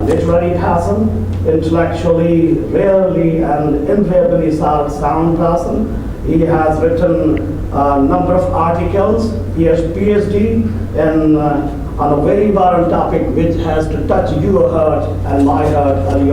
literary person, intellectually, rarely and invariably sound person. He has written a number of articles. He has PhD in, on a very important topic which has to touch your heart and my heart, like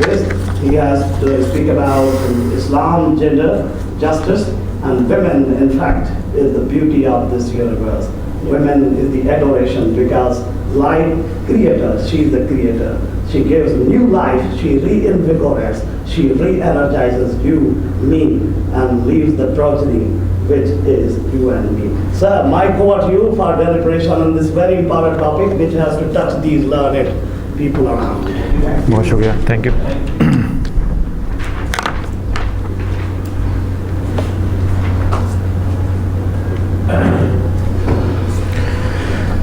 this. He has to speak about Islam, gender, justice, and women, in fact, is the beauty of this universe. Women is the adoration because life creator, she is the creator. She gives new life, she reinvigorates, she re-energizes you, me, and leaves the progeny which is you and me. Sir, my call to you for deliberation on this very important topic which has to touch these learned people around. बहुत शुक्रिया, thank you.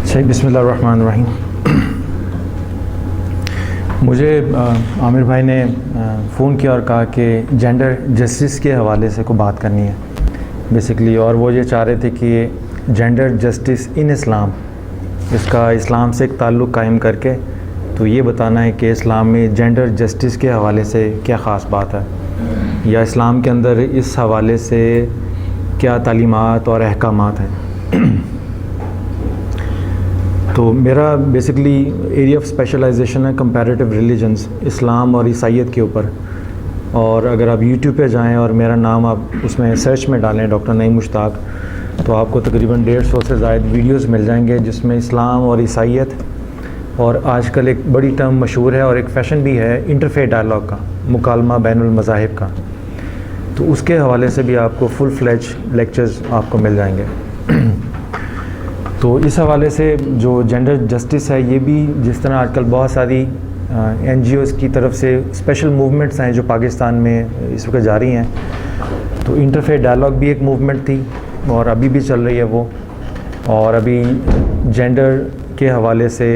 सही, बिस्मिल्लाहिर्रहमानिर्रहीम। मुझे आमिर भाई ने phone किया और कहा कि जेंडर जस्टिस के हवाले से को बात करनी है बेसिकली, और वो ये चाह रहे थे कि जेंडर जस्टिस इन इस्लाम, इसका इस्लाम से एक ताल्लुक़ कायम करके तो ये बताना है कि इस्लाम में जेंडर जस्टिस के हवाले से क्या ख़ास बात है, या इस्लाम के अंदर इस हवाले से क्या तालीमात और अहकामात हैं। तो मेरा बेसिकली एरिया ऑफ स्पेशलाइजेशन है कंपैरेटिव रिलीजन्स, इस्लाम और ईसाईयत के ऊपर। और अगर आप यूट्यूब पे जाएं और मेरा नाम आप उसमें सर्च में डालें डॉक्टर नईम मुश्ताक, तो आपको तकरीबन 150 से ज़ायद वीडियोस मिल जाएंगे जिसमें इस्लाम और ईसाईयत, और आजकल एक बड़ी टर्म मशहूर है और एक फ़ैशन भी है इंटरफेथ डायलॉग का, मुकालमा बैनुल मज़ाहिब का। तो उसके हवाले से भी आपको फुल फ्लेज लेक्चर्स आपको मिल जाएंगे। तो इस हवाले से जो जेंडर जस्टिस है, ये भी जिस तरह आजकल बहुत सारी NGOs की तरफ से स्पेशल मूवमेंट्स हैं जो पाकिस्तान में इस वक्त जारी हैं, तो इंटरफेथ डायलॉग भी एक मूवमेंट थी और अभी भी चल रही है वो। और अभी जेंडर के हवाले से,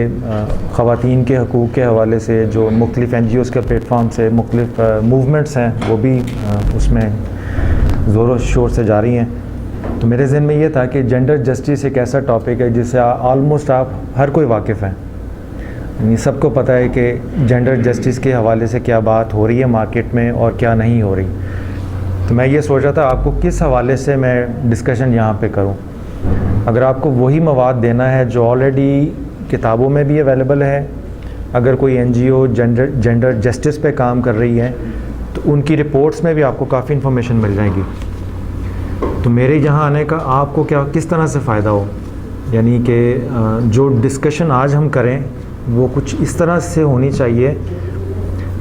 ख़वातीन के हकूक़ के हवाले से जो मुख्तलिफ़ NGOs के प्लेटफॉर्म से मुख्तलिफ़ मूवमेंट्स हैं वो भी उसमें ज़ोर शोर से जारी हैं। तो मेरे ज़हन में ये था कि जेंडर जस्टिस एक ऐसा टॉपिक है जिससे ऑलमोस्ट आप हर कोई वाकिफ़ है, यानी सबको पता है कि जेंडर जस्टिस के हवाले से क्या बात हो रही है मार्केट में और क्या नहीं हो रही। तो मैं ये सोच रहा था आपको किस हवाले से मैं डिस्कशन यहाँ पे करूँ। अगर आपको वही मवाद देना है जो ऑलरेडी किताबों में भी अवेलेबल है, अगर कोई NGO जेंडर जस्टिस पे काम कर रही है तो उनकी रिपोर्ट्स में भी आपको काफ़ी इन्फॉर्मेशन मिल जाएगी। तो मेरे यहाँ आने का आपको क्या किस तरह से फ़ायदा हो, यानी कि जो डिस्कशन आज हम करें वो कुछ इस तरह से होनी चाहिए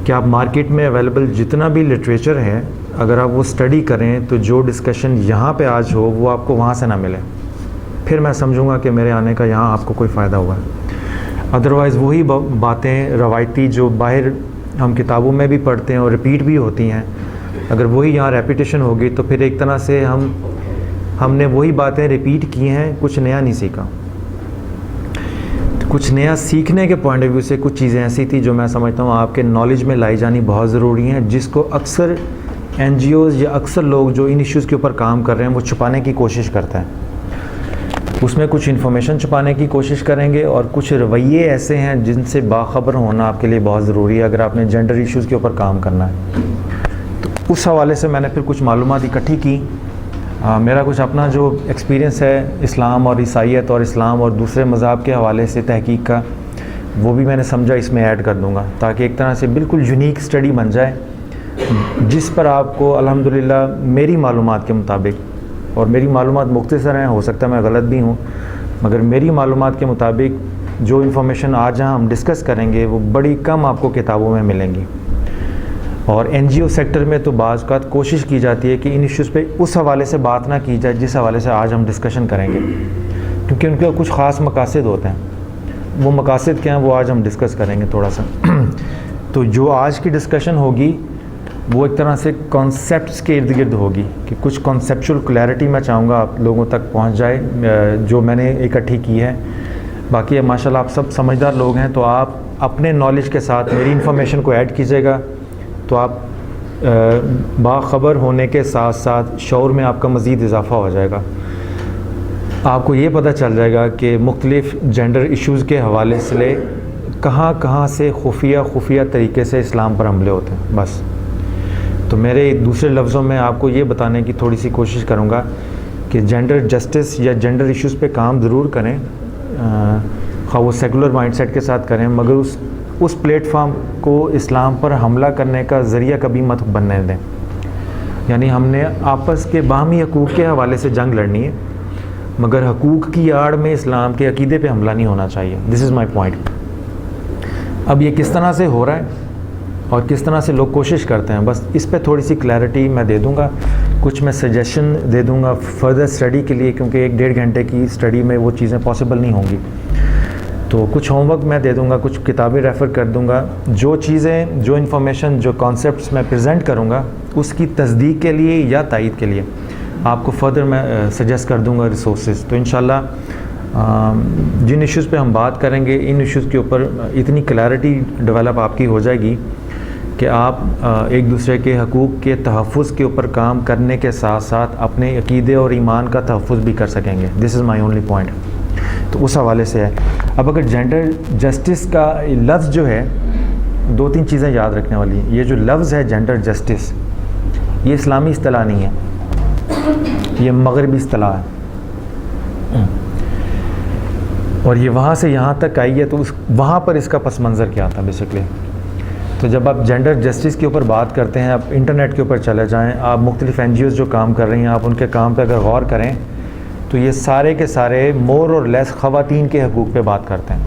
कि आप मार्केट में अवेलेबल जितना भी लिटरेचर है अगर आप वो स्टडी करें तो जो डिस्कशन यहाँ पे आज हो वो आपको वहाँ से ना मिले, फिर मैं समझूंगा कि मेरे आने का यहाँ आपको कोई फ़ायदा हुआ है। अदरवाइज़ वही बातें रवायती जो बाहर हम किताबों में भी पढ़ते हैं और रिपीट भी होती हैं, अगर वही यहाँ रेपिटेशन होगी तो फिर एक तरह से हमने वही बातें रिपीट की हैं, कुछ नया नहीं सीखा। तो कुछ नया सीखने के पॉइंट ऑफ व्यू से कुछ चीज़ें ऐसी थी जो मैं समझता हूँ आपके नॉलेज में लाई जानी बहुत ज़रूरी हैं, जिसको अक्सर NGOs या अक्सर लोग जो इन इश्यूज़ के ऊपर काम कर रहे हैं वो छुपाने की कोशिश करते हैं। उसमें कुछ इन्फॉर्मेशन छुपाने की कोशिश करेंगे और कुछ रवैये ऐसे हैं जिनसे बाखबर होना आपके लिए बहुत ज़रूरी है अगर आपने जेंडर इश्यूज़ के ऊपर काम करना है। तो उस हवाले से मैंने फिर कुछ मालूमात इकट्ठी की। मेरा कुछ अपना जो एक्सपीरियंस है इस्लाम और ईसाईयत और इस्लाम और दूसरे मज़हब के हवाले से तहकीक का, वो भी मैंने समझा इसमें ऐड कर दूंगा ताकि एक तरह से बिल्कुल यूनिक स्टडी बन जाए जिस पर आपको अल्हम्दुलिल्लाह मेरी मालूमात के मुताबिक, और मेरी मालूमात मुख्तसर हैं, हो सकता है मैं गलत भी हूँ, मगर मेरी मालूमात के मुताबिक जो इन्फॉर्मेशन आज यहाँ हम डिस्कस करेंगे वो बड़ी कम आपको किताबों में मिलेंगी। और NGO सेक्टर में तो बाज़ औक़ात कोशिश की जाती है कि इन इश्यूज़ पे उस हवाले से बात ना की जाए जिस हवाले से आज हम डिस्कशन करेंगे, क्योंकि उनके कुछ ख़ास मकासद होते हैं। वो मकासद क्या हैं वो आज हम डिस्कस करेंगे थोड़ा सा। तो जो आज की डिस्कशन होगी वो एक तरह से कॉन्सेप्ट्स के इर्द गिर्द होगी कि कुछ कॉन्सेप्चुअल क्लैरिटी मैं चाहूँगा आप लोगों तक पहुँच जाए जो मैंने इकट्ठी की है। बाकी माशाल्लाह आप सब समझदार लोग हैं, तो आप अपने नॉलेज के साथ मेरी इन्फॉर्मेशन को ऐड कीजिएगा तो आप बाखबर होने के साथ साथ शऊर में आपका मज़ीद इजाफ़ा हो जाएगा। आपको ये पता चल जाएगा कि मुख्तलिफ़ जेंडर इश्यूज़ के हवाले से कहाँ से खुफिया तरीके से इस्लाम पर हमले होते हैं बस। तो मेरे दूसरे लफ्ज़ों में आपको ये बताने की थोड़ी सी कोशिश करूँगा कि जेंडर जस्टिस या जेंडर इश्यूज़ पे काम ज़रूर करें, ख़ास वो सेकुलर माइंडसेट के साथ करें, मगर उस प्लेटफॉर्म को इस्लाम पर हमला करने का ज़रिया कभी मत बनने दें। यानी हमने आपस के बाहमी हकूक़ के हवाले से जंग लड़नी है, मगर हकूक़ की आड़ में इस्लाम के अक़ीदे पे हमला नहीं होना चाहिए। This is my point. अब ये किस तरह से हो रहा है और किस तरह से लोग कोशिश करते हैं, बस इस पे थोड़ी सी क्लैरिटी मैं दे दूंगा। कुछ मैं सजेशन दे दूंगा फर्दर स्टडी के लिए, क्योंकि 1-1.5 घंटे की स्टडी में वो चीज़ें पॉसिबल नहीं होंगी। तो कुछ होमवर्क मैं दे दूंगा, कुछ किताबें रेफ़र कर दूंगा। जो चीज़ें, जो इन्फॉर्मेशन, जो कॉन्सेप्ट्स मैं प्रेजेंट करूंगा, उसकी तस्दीक के लिए या तायीद के लिए आपको फर्दर मैं सजेस्ट कर दूंगा रिसोर्सेज। तो इंशाल्लाह जिन इश्यूज़ पे हम बात करेंगे, इन इश्यूज़ के ऊपर इतनी क्लैरिटी डेवलप आपकी हो जाएगी कि आप एक दूसरे के हकूक़ के तहफ़्फ़ुज़ के ऊपर काम करने के साथ साथ अपने अक़ीदे और ईमान का तहफ़्फ़ुज़ भी कर सकेंगे। This is my only point. तो उस हवाले से है। अब अगर जेंडर जस्टिस का लफ्ज़ जो है, 2-3 चीज़ें याद रखने वाली हैं। ये जो लफ्ज़ है जेंडर जस्टिस, ये इस्लामी इस्तिलाह नहीं है, ये मगरबी इस्तिलाह है, और ये वहाँ से यहाँ तक आई है। तो वहाँ पर इसका पस मंज़र क्या था बेसिकली। तो जब आप जेंडर जस्टिस के ऊपर बात करते हैं, आप इंटरनेट के ऊपर चले जाएं, आप मुख्तलिफ़ NGOs जो काम कर रही हैं, आप उनके काम पे अगर गौर करें तो ये सारे के सारे मोर और लेस ख़वातीन के हकूक़ पे बात करते हैं।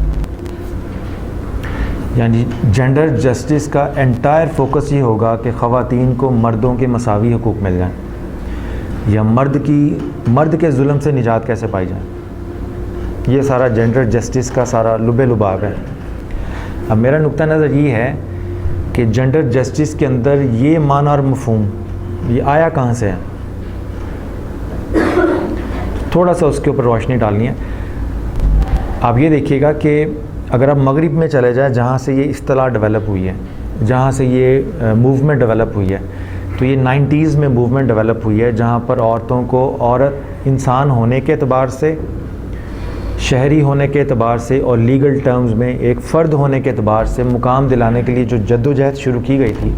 यानी जेंडर जस्टिस का एंटायर फोकस ये होगा कि ख़वातीन को मर्दों के मसावी हकूक़ मिल जाएं, या मर्द के जुल्म से निजात कैसे पाई जाए। ये सारा जेंडर जस्टिस का सारा लुबे लुबाब है। अब मेरा नुक्ता नज़र ये है कि जेंडर जस्टिस के अंदर ये माना और मफ़हूम ये आया कहाँ से है, थोड़ा सा उसके ऊपर रोशनी डालनी है। आप ये देखिएगा कि अगर आप मगरिब में चले जाएं, जहाँ से ये इस्तिलाह डेवलप हुई है, जहाँ से ये मूवमेंट डेवलप हुई है, तो ये 90s में मूवमेंट डेवलप हुई है, जहाँ पर औरतों को औरत इंसान होने के एतबार से, शहरी होने के एतबार से और लीगल टर्म्स में एक फ़र्द होने के एतबार से मुकाम दिलाने के लिए जो जद्दोजहद शुरू की गई थी।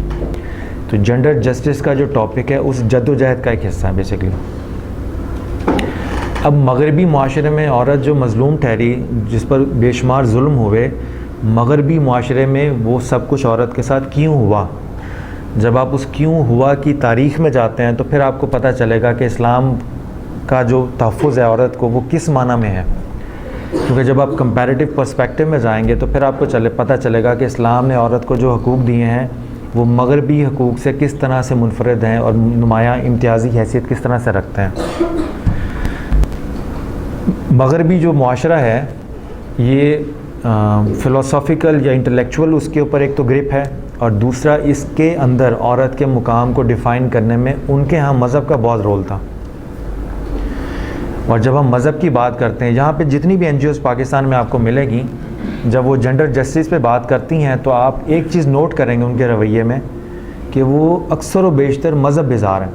तो जेंडर जस्टिस का जो टॉपिक है उस जद्दोजहद का एक हिस्सा है बेसिकली। अब मगरबी माशरे में औरत जो मज़लूम ठहरी, जिस पर बेशुमार जुल्म हुए, मगरबी माशरे में वो सब कुछ औरत के साथ क्यों हुआ, जब आप उस क्यों हुआ की तारीख़ में जाते हैं तो फिर आपको पता चलेगा कि इस्लाम का जो तहफ़्फ़ुज़ है औरत को वो किस माना में है। क्योंकि जब आप कंपैरेटिव पर्सपेक्टिव में जाएंगे तो फिर आपको पता चलेगा कि इस्लाम ने औरत को जो हकूक़ दिए हैं वो मगरबी हकूक़ से किस तरह से मुनफरद हैं और नुमायाँ इम्तियाज़ी हैसियत किस तरह से रखते हैं। मगरबी जो मुआशरा है ये फ़िलोसॉफ़िकल या इंटेलेक्चुअल उसके ऊपर एक तो ग्रिप है, और दूसरा इसके अंदर औरत के मुकाम को डिफ़ाइन करने में उनके यहाँ मज़हब का बहुत रोल था। और जब हम मज़हब की बात करते हैं, यहाँ पे जितनी भी NGOs पाकिस्तान में आपको मिलेगी, जब वो जेंडर जस्टिस पे बात करती हैं तो आप एक चीज़ नोट करेंगे उनके रवैये में कि वो अक्सर व बेशतर मज़हब बेज़ार हैं।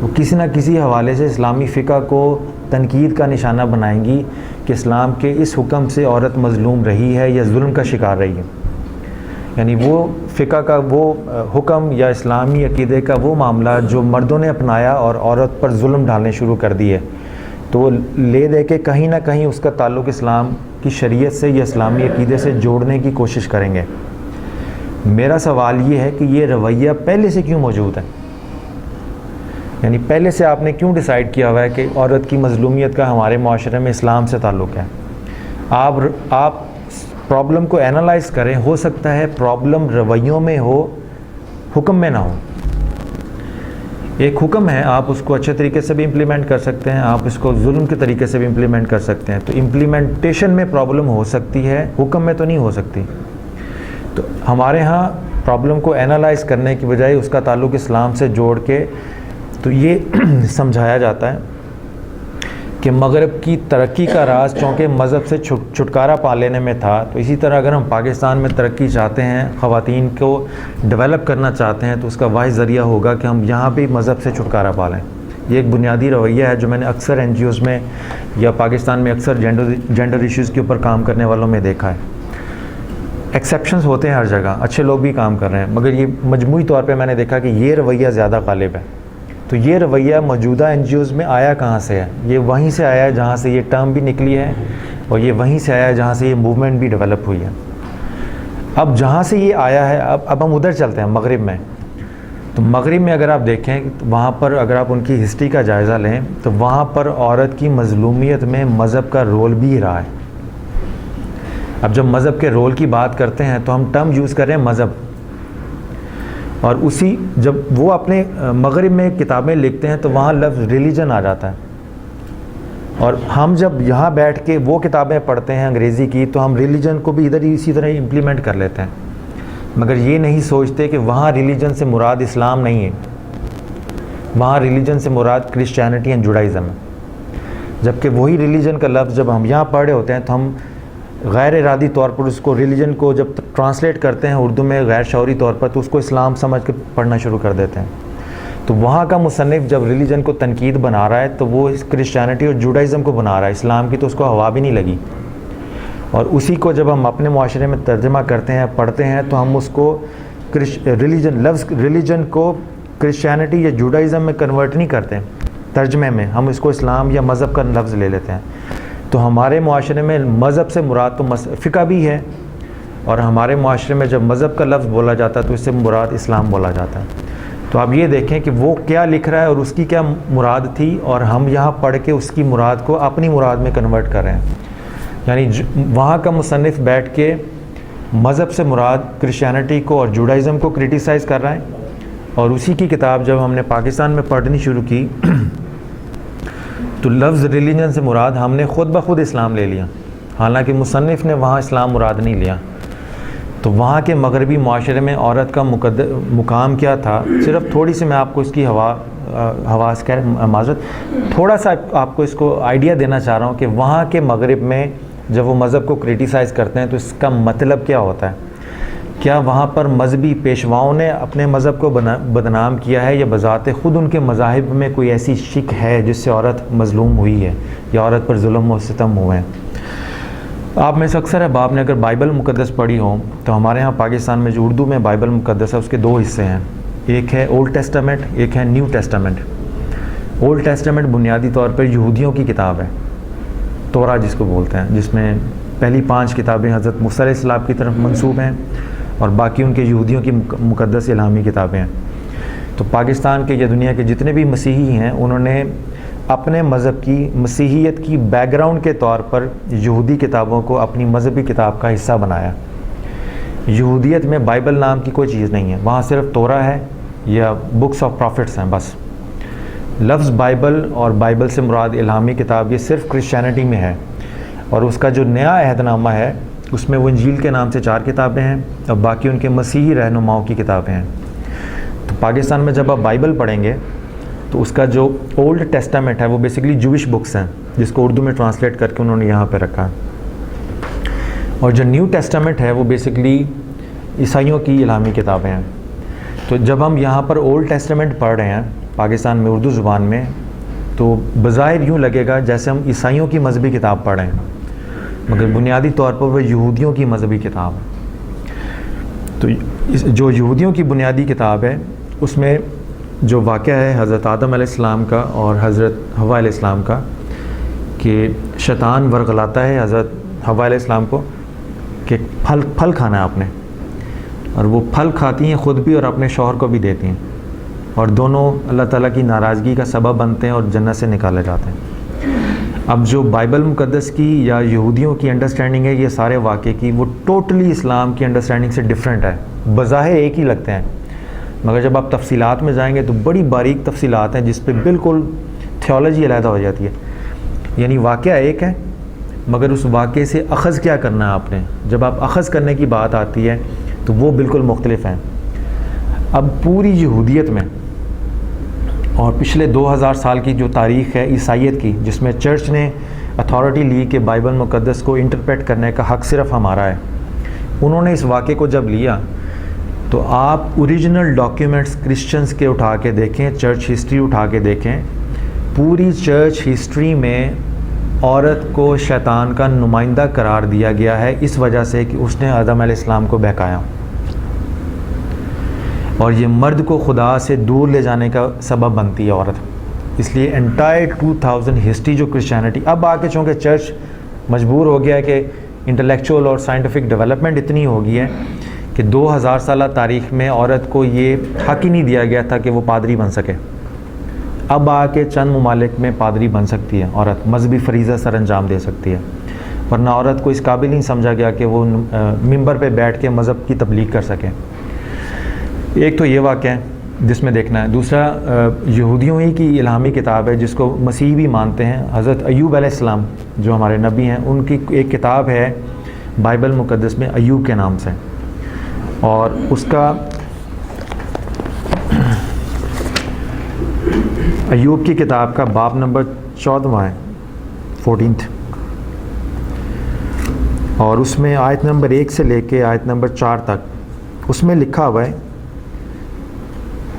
वो किसी न किसी हवाले से इस्लामी फ़िक़्ह को तनकीद का निशाना बनाएंगी कि इस्लाम के इस हुक्म से औरत मज़लूम रही है या जुल्म का शिकार रही है। यानी वो फ़िक़्ह का वो हुक्म या इस्लामी अक़ीदे का वो मामला जो मर्दों ने अपनाया और औरत पर जुल्म डालने शुरू कर दिए, तो ले दे के कहीं ना कहीं उसका ताल्लुक़ इस्लाम की शरीयत से या इस्लामी अक़ीदे से जोड़ने की कोशिश करेंगे। मेरा सवाल ये है कि ये रवैया पहले से क्यों मौजूद है। यानी पहले से आपने क्यों डिसाइड किया हुआ है कि औरत की मज़लूमियत का हमारे माशरे में इस्लाम से ताल्लुक़ है। आप प्रॉब्लम को एनालाइज़ करें, हो सकता है प्रॉब्लम रवैयों में हो, हुक्म में ना हो। एक हुक्म है, आप उसको अच्छे तरीके से भी इम्प्लीमेंट कर सकते हैं, आप इसको जुल्म के तरीके से भी इम्प्लीमेंट कर सकते हैं। तो इम्प्लीमेंटेशन में प्रॉब्लम हो सकती है, हुक्म में तो नहीं हो सकती। तो हमारे यहाँ प्रॉब्लम को एनालाइज़ करने की बजाय उसका ताल्लुक़ इस्लाम से जोड़ के तो ये समझाया जाता है कि मगरब की तरक्की का राज चूँकि मज़हब से छुटकारा पा लेने में था, तो इसी तरह अगर हम पाकिस्तान में तरक्की चाहते हैं, ख़वातीन को डेवलप करना चाहते हैं, तो उसका वाहिद ज़रिया होगा कि हम यहाँ भी मज़हब से छुटकारा पा लें। ये एक बुनियादी रवैया है जो मैंने अक्सर NGOs में या पाकिस्तान में अक्सर जेंडर इश्यूज़ के ऊपर काम करने वालों में देखा है। एक्सेप्शंस होते हैं हर जगह, अच्छे लोग भी काम कर रहे हैं, मगर ये मजमूई तौर पे मैंने देखा कि ये रवैया ज़्यादा गालिब है। तो ये रवैया मौजूदा NGOs में आया कहाँ से है? ये वहीं से आया है जहाँ से ये टर्म भी निकली है, और ये वहीं से आया है जहाँ से ये मूवमेंट भी डेवलप हुई है। अब जहाँ से ये आया है, अब हम उधर चलते हैं मगरिब में। तो मगरिब में अगर आप देखें तो वहाँ पर अगर आप उनकी हिस्ट्री का जायज़ा लें तो वहाँ पर औरत की मज़लूमियत में मज़हब का रोल भी रहा है। अब जब मज़हब के रोल की बात करते हैं तो हम टर्म यूज़ कर रहे हैं मज़हब, और उसी जब वो अपने मगरिब में किताबें लिखते हैं तो वहाँ लफ्ज़ रिलीजन आ जाता है, और हम जब यहाँ बैठ के वो किताबें पढ़ते हैं अंग्रेज़ी की तो हम रिलीजन को भी इधर इसी तरह इम्प्लीमेंट कर लेते हैं, मगर ये नहीं सोचते कि वहाँ रिलीजन से मुराद इस्लाम नहीं है, वहाँ रिलीजन से मुराद क्रिश्चियनिटी एंड जुडाइज़म है। जबकि वही रिलीजन का लफ्ज़ जब हम यहाँ पढ़े होते हैं तो हम गैर इरादी तौर पर उसको रिलीजन को जब ट्रांसलेट करते हैं उर्दू में गैर शौरी तौर पर तो उसको इस्लाम समझ के पढ़ना शुरू कर देते हैं। तो वहाँ का मुसन्निफ़ जब रिलीजन को तनकीद बना रहा है तो वो इस क्रिश्चियनिटी और जुडाइज़म को बना रहा है, इस्लाम की तो उसको हवा भी नहीं लगी। और उसी को जब हम अपने मुआशरे में तर्जमा करते हैं, पढ़ते हैं, तो हम उसको रिलीजन को क्रिश्चियनिटी या जुडाइज़म में कन्वर्ट नहीं करते, तर्जमे में हम इसको इस्लाम या मज़हब का लफ्ज़ ले लेते हैं। तो हमारे मुआशरे में मज़हब से मुराद तो फ़िक़ा भी है, और हमारे मुआशरे में जब मज़हब का लफ्ज़ बोला जाता है तो इससे मुराद इस्लाम बोला जाता है। तो आप ये देखें कि वो क्या लिख रहा है और उसकी क्या मुराद थी, और हम यहाँ पढ़ के उसकी मुराद को अपनी मुराद में कन्वर्ट कर रहे हैं। यानी वहाँ का मुसन्निफ़ बैठ के मज़हब से मुराद क्रिश्चियनिटी को और जुडाइज़म को क्रिटिसाइज़ कर रहा है, और उसी की किताब जब हमने पाकिस्तान में पढ़नी शुरू की तो लफ्ज़ रिलीजन से मुराद हमने ख़ुद ब खुद इस्लाम ले लिया, हालांकि मुसन्निफ़ ने वहाँ इस्लाम मुराद नहीं लिया। तो वहाँ के मगरबी माशरे में औरत का मुकाम क्या था, सिर्फ थोड़ी सी मैं आपको इसकी हवास कह माजरत थोड़ा सा आपको इसको आइडिया देना चाह रहा हूँ कि वहाँ के मगरब में जब वो मज़हब को क्रिटिसाइज़ करते हैं तो इसका मतलब क्या होता है। क्या वहाँ पर मजहबी पेशवाओं ने अपने मज़हब को बदनाम किया है, या बज़ाते ख़ुद उनके मज़ाहिब में कोई ऐसी शिक है जिससे औरत मज़लूम हुई है या औरत पर जुल्म व सितम हुए हैं। आप में से अक्सर है आपने अगर बाइबल मुक़द्दस पढ़ी हो तो हमारे यहाँ पाकिस्तान में जो उर्दू में बाइबल मुक़द्दस है उसके दो हिस्से हैं, एक है ओल्ड टेस्टामेंट, एक है न्यू टेस्टामेंट। ओल्ड टेस्टामेंट बुनियादी तौर पर यहूदियों की किताब है, तोरा जिसको बोलते हैं, जिसमें पहली 5 किताबें हज़रत मूसा अलैहिस्सलाम की तरफ मंसूब हैं और बाकी उनके यहूदियों की मुक़द्दस इलामी किताबें हैं। तो पाकिस्तान के या दुनिया के जितने भी मसीही हैं उन्होंने अपने मज़हब की मसीहियत की बैकग्राउंड के तौर पर यहूदी किताबों को अपनी मजहबी किताब का हिस्सा बनाया। यहूदियत में बाइबल नाम की कोई चीज़ नहीं है, वहाँ सिर्फ तोरा है या बुक्स ऑफ प्रॉफिट्स हैं बस। लफ्ज़ बाइबल और बाइबल से मुराद इल्हामी किताब ये सिर्फ क्रिश्चियनिटी में है, और उसका जो नया अहदनामा है उसमें वो इंजील के नाम से 4 किताबें हैं और बाकी उनके मसीही रहनुमाओं की किताबें हैं। तो पाकिस्तान में जब आप बाइबल पढ़ेंगे तो उसका जो ओल्ड टेस्टामेंट है वो बेसिकली जूइश बुक्स हैं जिसको उर्दू में ट्रांसलेट करके उन्होंने यहाँ पे रखा है, और जो न्यू टेस्टामेंट है वो बेसिकली ईसाइयों की इलामी किताबें हैं। तो जब हम यहाँ पर ओल्ड टेस्टामेंट पढ़ रहे हैं पाकिस्तान में उर्दू ज़ुबान में तो बज़ाहिर यूँ लगेगा जैसे हम ईसाइयों की मजहबी किताब पढ़ रहे हैं, मगर बुनियादी तौर पर वह यहूदियों की मजहबी किताब है। तो जो यहूदियों की बुनियादी किताब है उसमें जो वाक़या है हज़रत आदम अलैहिस्सलाम का और हज़रत हवा अलैहिस्सलाम का, कि शैतान वर्गलाता है हज़रत हवा अलैहिस्सलाम को कि फल खाना है आपने, और वो फल खाती हैं ख़ुद भी और अपने शौहर को भी देती हैं, और दोनों अल्लाह ताला की नाराज़गी का सबब बनते हैं और जन्नत से निकाले जाते हैं। अब जो बाइबल मुक़द्दस की या यहूदियों की अंडरस्टैंडिंग है ये सारे वाक़े की, वो टोटली इस्लाम की अंडरस्टैंडिंग से डिफरेंट है। बज़ाहिर एक ही लगते हैं, मगर जब आप तफसीलात में जाएंगे तो बड़ी बारीक तफसीलात हैं जिस पे बिल्कुल थियोलॉजी अलहदा हो जाती है। यानी वाक़या एक है मगर उस वाक़े से अख़ज़ क्या करना है आपने, जब आप अख़ज़ करने की बात आती है तो वो बिल्कुल मुख्तलिफ हैं। अब पूरी यहूदियत में और पिछले 2000 साल की जो तारीख़ है ईसाइयत की, जिसमें चर्च ने अथॉरिटी ली कि बाइबल मुक़द्दस को इंटरप्रेट करने का हक़ सिर्फ़ हमारा है, उन्होंने इस वाक़े को जब लिया तो आप ओरिजिनल डॉक्यूमेंट्स क्रिश्चियंस के उठा के देखें, चर्च हिस्ट्री उठा के देखें, पूरी चर्च हिस्ट्री में औरत को शैतान का नुमाइंदा करार दिया गया है इस वजह से कि उसने आदम अलैहिस्सलाम को बहकाया, और ये मर्द को खुदा से दूर ले जाने का सबब बनती है औरत। इसलिए एंटायर 2000 हिस्ट्री जो क्रिश्चियनिटी, अब आके चूँकि चर्च मजबूर हो गया है कि इंटेलेक्चुअल और साइंटिफिक डेवलपमेंट इतनी हो गई है कि 2000 साल तारीख़ में औरत को ये हक़ ही नहीं दिया गया था कि वो पादरी बन सके। अब आके चंद ममालिक में पादरी बन सकती है औरत, मजहबी फरीज़ा सर अंजाम दे सकती है, वरना औरत को इस काबिल नहीं समझा गया कि वो मिंबर पे बैठ के मज़हब की तबलीग कर सके। एक तो ये वाक़या है जिसमें देखना है। दूसरा यहूदियों ही की इल्हामी किताब है जिसको मसीह भी मानते हैं, हज़रत अय्यूब अलैहिस्सलाम जो हमारे नबी हैं, उनकी एक किताब है बाइबल मुक़द्दस में अय्यूब के नाम से, और उसका अय्यूब की किताब का बाब नंबर 14वां है, 14th, और उसमें आयत नंबर 1 से लेके आयत नंबर 4 तक उसमें लिखा हुआ है,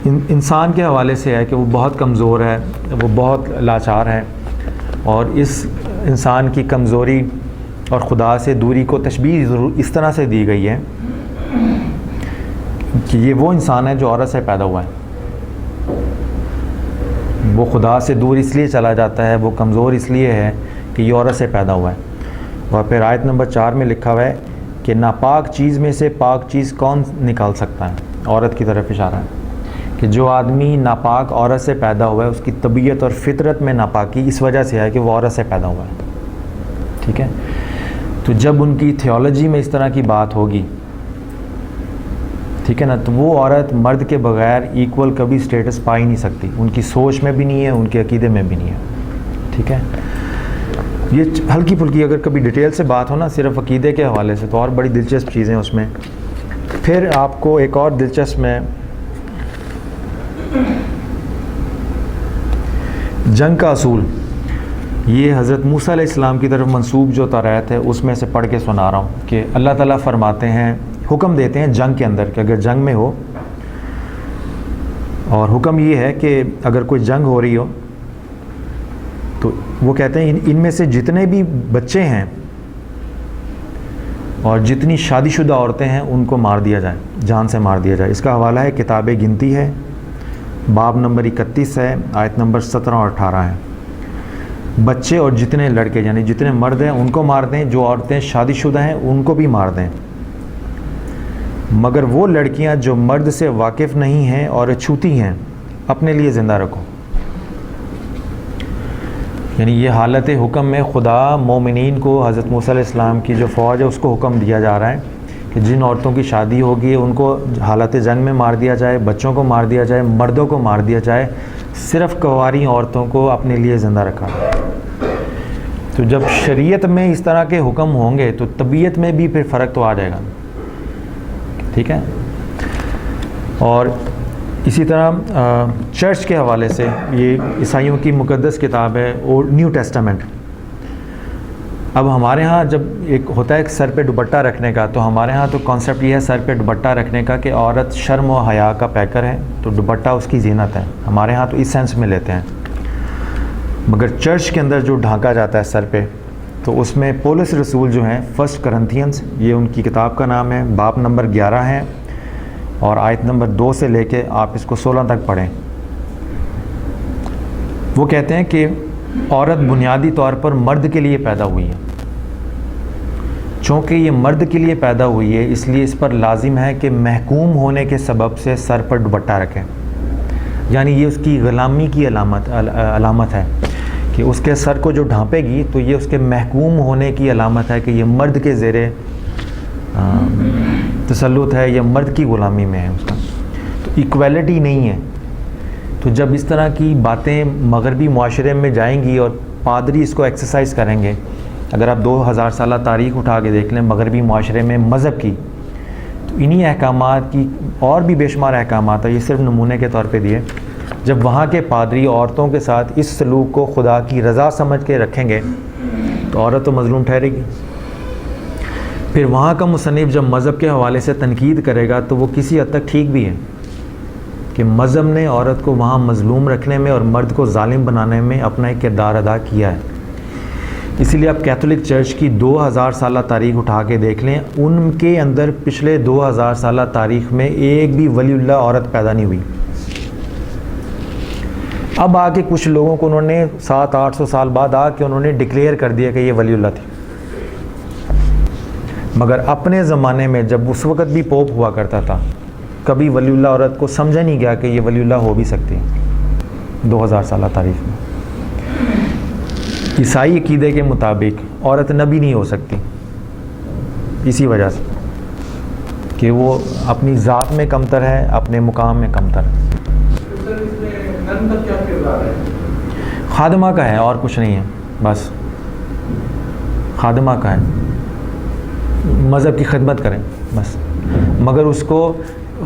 इंसान के हवाले से है कि वो बहुत कमज़ोर है, वो बहुत लाचार है, और इस इंसान की कमज़ोरी और खुदा से दूरी को तशबीह ज़रूर इस तरह से दी गई है कि ये वो इंसान है जो औरत से पैदा हुआ है। वो खुदा से दूर इसलिए चला जाता है, वो कमज़ोर इसलिए है कि ये औरत से पैदा हुआ है। और फिर आयत नंबर 4 में लिखा हुआ है कि नापाक चीज़ में से पाक चीज़ कौन निकाल सकता है। औरत की तरफ इशारा है कि जो आदमी नापाक औरत से पैदा हुआ है उसकी तबीयत और फितरत में नापाकी इस वजह से है कि वो औरत से पैदा हुआ है। ठीक है, तो जब उनकी थियोलॉजी में इस तरह की बात होगी, ठीक है ना, तो वो औरत मर्द के बगैर इक्वल कभी स्टेटस पा ही नहीं सकती, उनकी सोच में भी नहीं है, उनके अकीदे में भी नहीं है। ठीक है, ये हल्की फुल्की अगर कभी डिटेल से बात हो ना सिर्फ अकीदे के हवाले से, तो और बड़ी दिलचस्प चीज़ें उसमें। फिर आपको एक और दिलचस्प में जंग का असूल, ये हज़रत मूसा अलैहिस्सलाम की तरफ मंसूब जो तौरात है उसमें से पढ़ के सुना रहा हूँ कि अल्लाह ताला फरमाते हैं, हुक्म देते हैं जंग के अंदर कि अगर जंग में हो, और हुक्म ये है कि अगर कोई जंग हो रही हो तो वो कहते हैं इनमें से जितने भी बच्चे हैं और जितनी शादीशुदा औरतें हैं उनको मार दिया जाए, जान से मार दिया जाए। इसका हवाला है किताब गिनती है, बाब नंबर 31 है, आयत नंबर 17 और 18 है। बच्चे और जितने लड़के यानी जितने मर्द हैं उनको मार दें, जो औरतें शादीशुदा हैं उनको भी मार दें, मगर वो लड़कियां जो मर्द से वाकिफ़ नहीं हैं और छूती हैं अपने लिए ज़िंदा रखो। यानी ये हालत हुक्म में खुदा मोमिनीन को, हज़रत मूसा अलैहिस्सलाम की जो फ़ौज है उसको हुक्म दिया जा रहा है कि जिन औरतों की शादी होगी उनको हालत जंग में मार दिया जाए, बच्चों को मार दिया जाए, मर्दों को मार दिया जाए, सिर्फ़ कुंवारी औरतों को अपने लिए ज़िंदा रखा। तो जब शरीयत में इस तरह के हुक्म होंगे तो तबीयत में भी फिर फ़र्क तो आ जाएगा। ठीक है, और इसी तरह चर्च के हवाले से ये ईसाइयों की मुक़द्दस किताब है और न्यू टेस्टामेंट। अब हमारे यहाँ जब एक होता है सर पे दुपट्टा रखने का, तो हमारे यहाँ तो कॉन्सेप्ट ये है सर पे दुपट्टा रखने का कि औरत शर्म व हया का पैकर है, तो दुपट्टा उसकी ज़ीनत है। हमारे यहाँ तो इस सेंस में लेते हैं, मगर चर्च के अंदर जो ढांका जाता है सर पे, तो उसमें पौलुस रसूल जो हैं 1 करंथियंस, ये उनकी किताब का नाम है, बाब नंबर 11 है और आयत नंबर 2 से लेके आप इसको 16 तक पढ़ें। वो कहते हैं कि औरत बुनियादी तौर पर मर्द के लिए पैदा हुई है। चूँकि ये मर्द के लिए पैदा हुई है इसलिए इस पर लाजिम है कि महकूम होने के सबब से सर पर दुपट्टा रखें। यानी ये उसकी ग़ुलामी की अलामत है कि उसके सर को जो ढांपेगी तो ये उसके महकूम होने की अलामत है कि ये मर्द के ज़ेरे तसल्लुत है या मर्द की ग़ुलामी में है उसका। तो इक्वलिटी नहीं है। तो जब इस तरह की बातें मगरबी मुआशरे में जाएंगी और पादरी इसको एक्सरसाइज करेंगे, अगर आप 2000 साल तारीख़ उठा के देख लें मगरबी मुआशरे में मज़हब की, तो इन्हीं अहकामात की और भी बेशुमार अहकामात है, ये सिर्फ नमूने के तौर पे दिए। जब वहाँ के पादरी औरतों के साथ इस सलूक को खुदा की रज़ा समझ के रखेंगे तो औरत तो मज़लूम ठहरेगी। फिर वहाँ का मुसन्निफ़ जब मज़हब के हवाले से तनकीद करेगा तो वो किसी हद तक ठीक भी है कि मज़हब ने औरत को वहाँ मज़लूम रखने में और मर्द को ज़ालिम बनाने में अपना एक किरदार अदा किया है। इसीलिए आप कैथोलिक चर्च की 2000 साल तारीख उठा के देख लें, उनके अंदर पिछले 2000 साल तारीख में एक भी वलीउल्लाह औरत पैदा नहीं हुई। अब आके कुछ लोगों को उन्होंने 700-800 साल बाद आके उन्होंने डिक्लेयर कर दिया कि ये वलीउल्लाह थी, मगर अपने ज़माने में जब उस वक़्त भी पोप हुआ करता था, कभी वलीउल्लाह औरत को समझा नहीं गया कि ये वलीउल्लाह हो भी सकती है। 2000 साल तारीख में ईसाई अकीदे के मुताबिक औरत नबी नहीं हो सकती, इसी वजह से कि वो अपनी ज़ात में कमतर है, अपने मुकाम में कमतर है। खादमा का है और कुछ नहीं है, बस खादमा का है, मज़हब की खिदमत करें बस, मगर उसको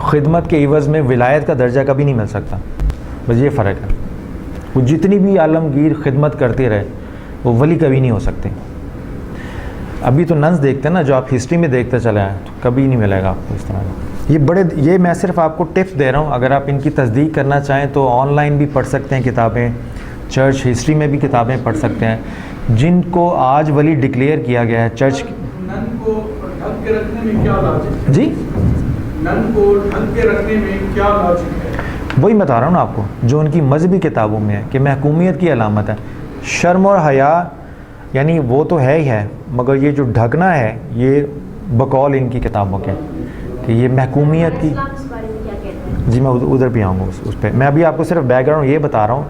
खिदमत के इवज़ में विलायत का दर्जा कभी नहीं मिल सकता, बस ये फ़र्क है। वो जितनी भी आलमगीर खिदमत करते रहे वो वली कभी नहीं हो सकते। अभी तो नन्स देखते हैं ना, जो आप हिस्ट्री में देखते चले आए, तो कभी नहीं मिलेगा आपको इस तरह। ये मैं सिर्फ आपको टिप्स दे रहा हूँ, अगर आप इनकी तस्दीक करना चाहें तो ऑनलाइन भी पढ़ सकते हैं किताबें, चर्च हिस्ट्री में भी किताबें पढ़ सकते हैं, जिनको आज वली डिक्लेयर किया गया है। चर्च नन को ढक के रखने में क्या लॉजिक है? जी, नन को ढक के रखने में क्या लॉजिक है? वही बता रहा हूँ ना आपको, जो उनकी मजहबी किताबों में है कि महकूमियत की अलामत है। शर्म और हया यानी वो तो है ही है, मगर ये जो ढकना है ये बकौल इनकी किताबों के कि ये महकूमियत की। जी मैं उधर भी आऊँगा उस पर। मैं अभी आपको सिर्फ बैकग्राउंड ये बता रहा हूँ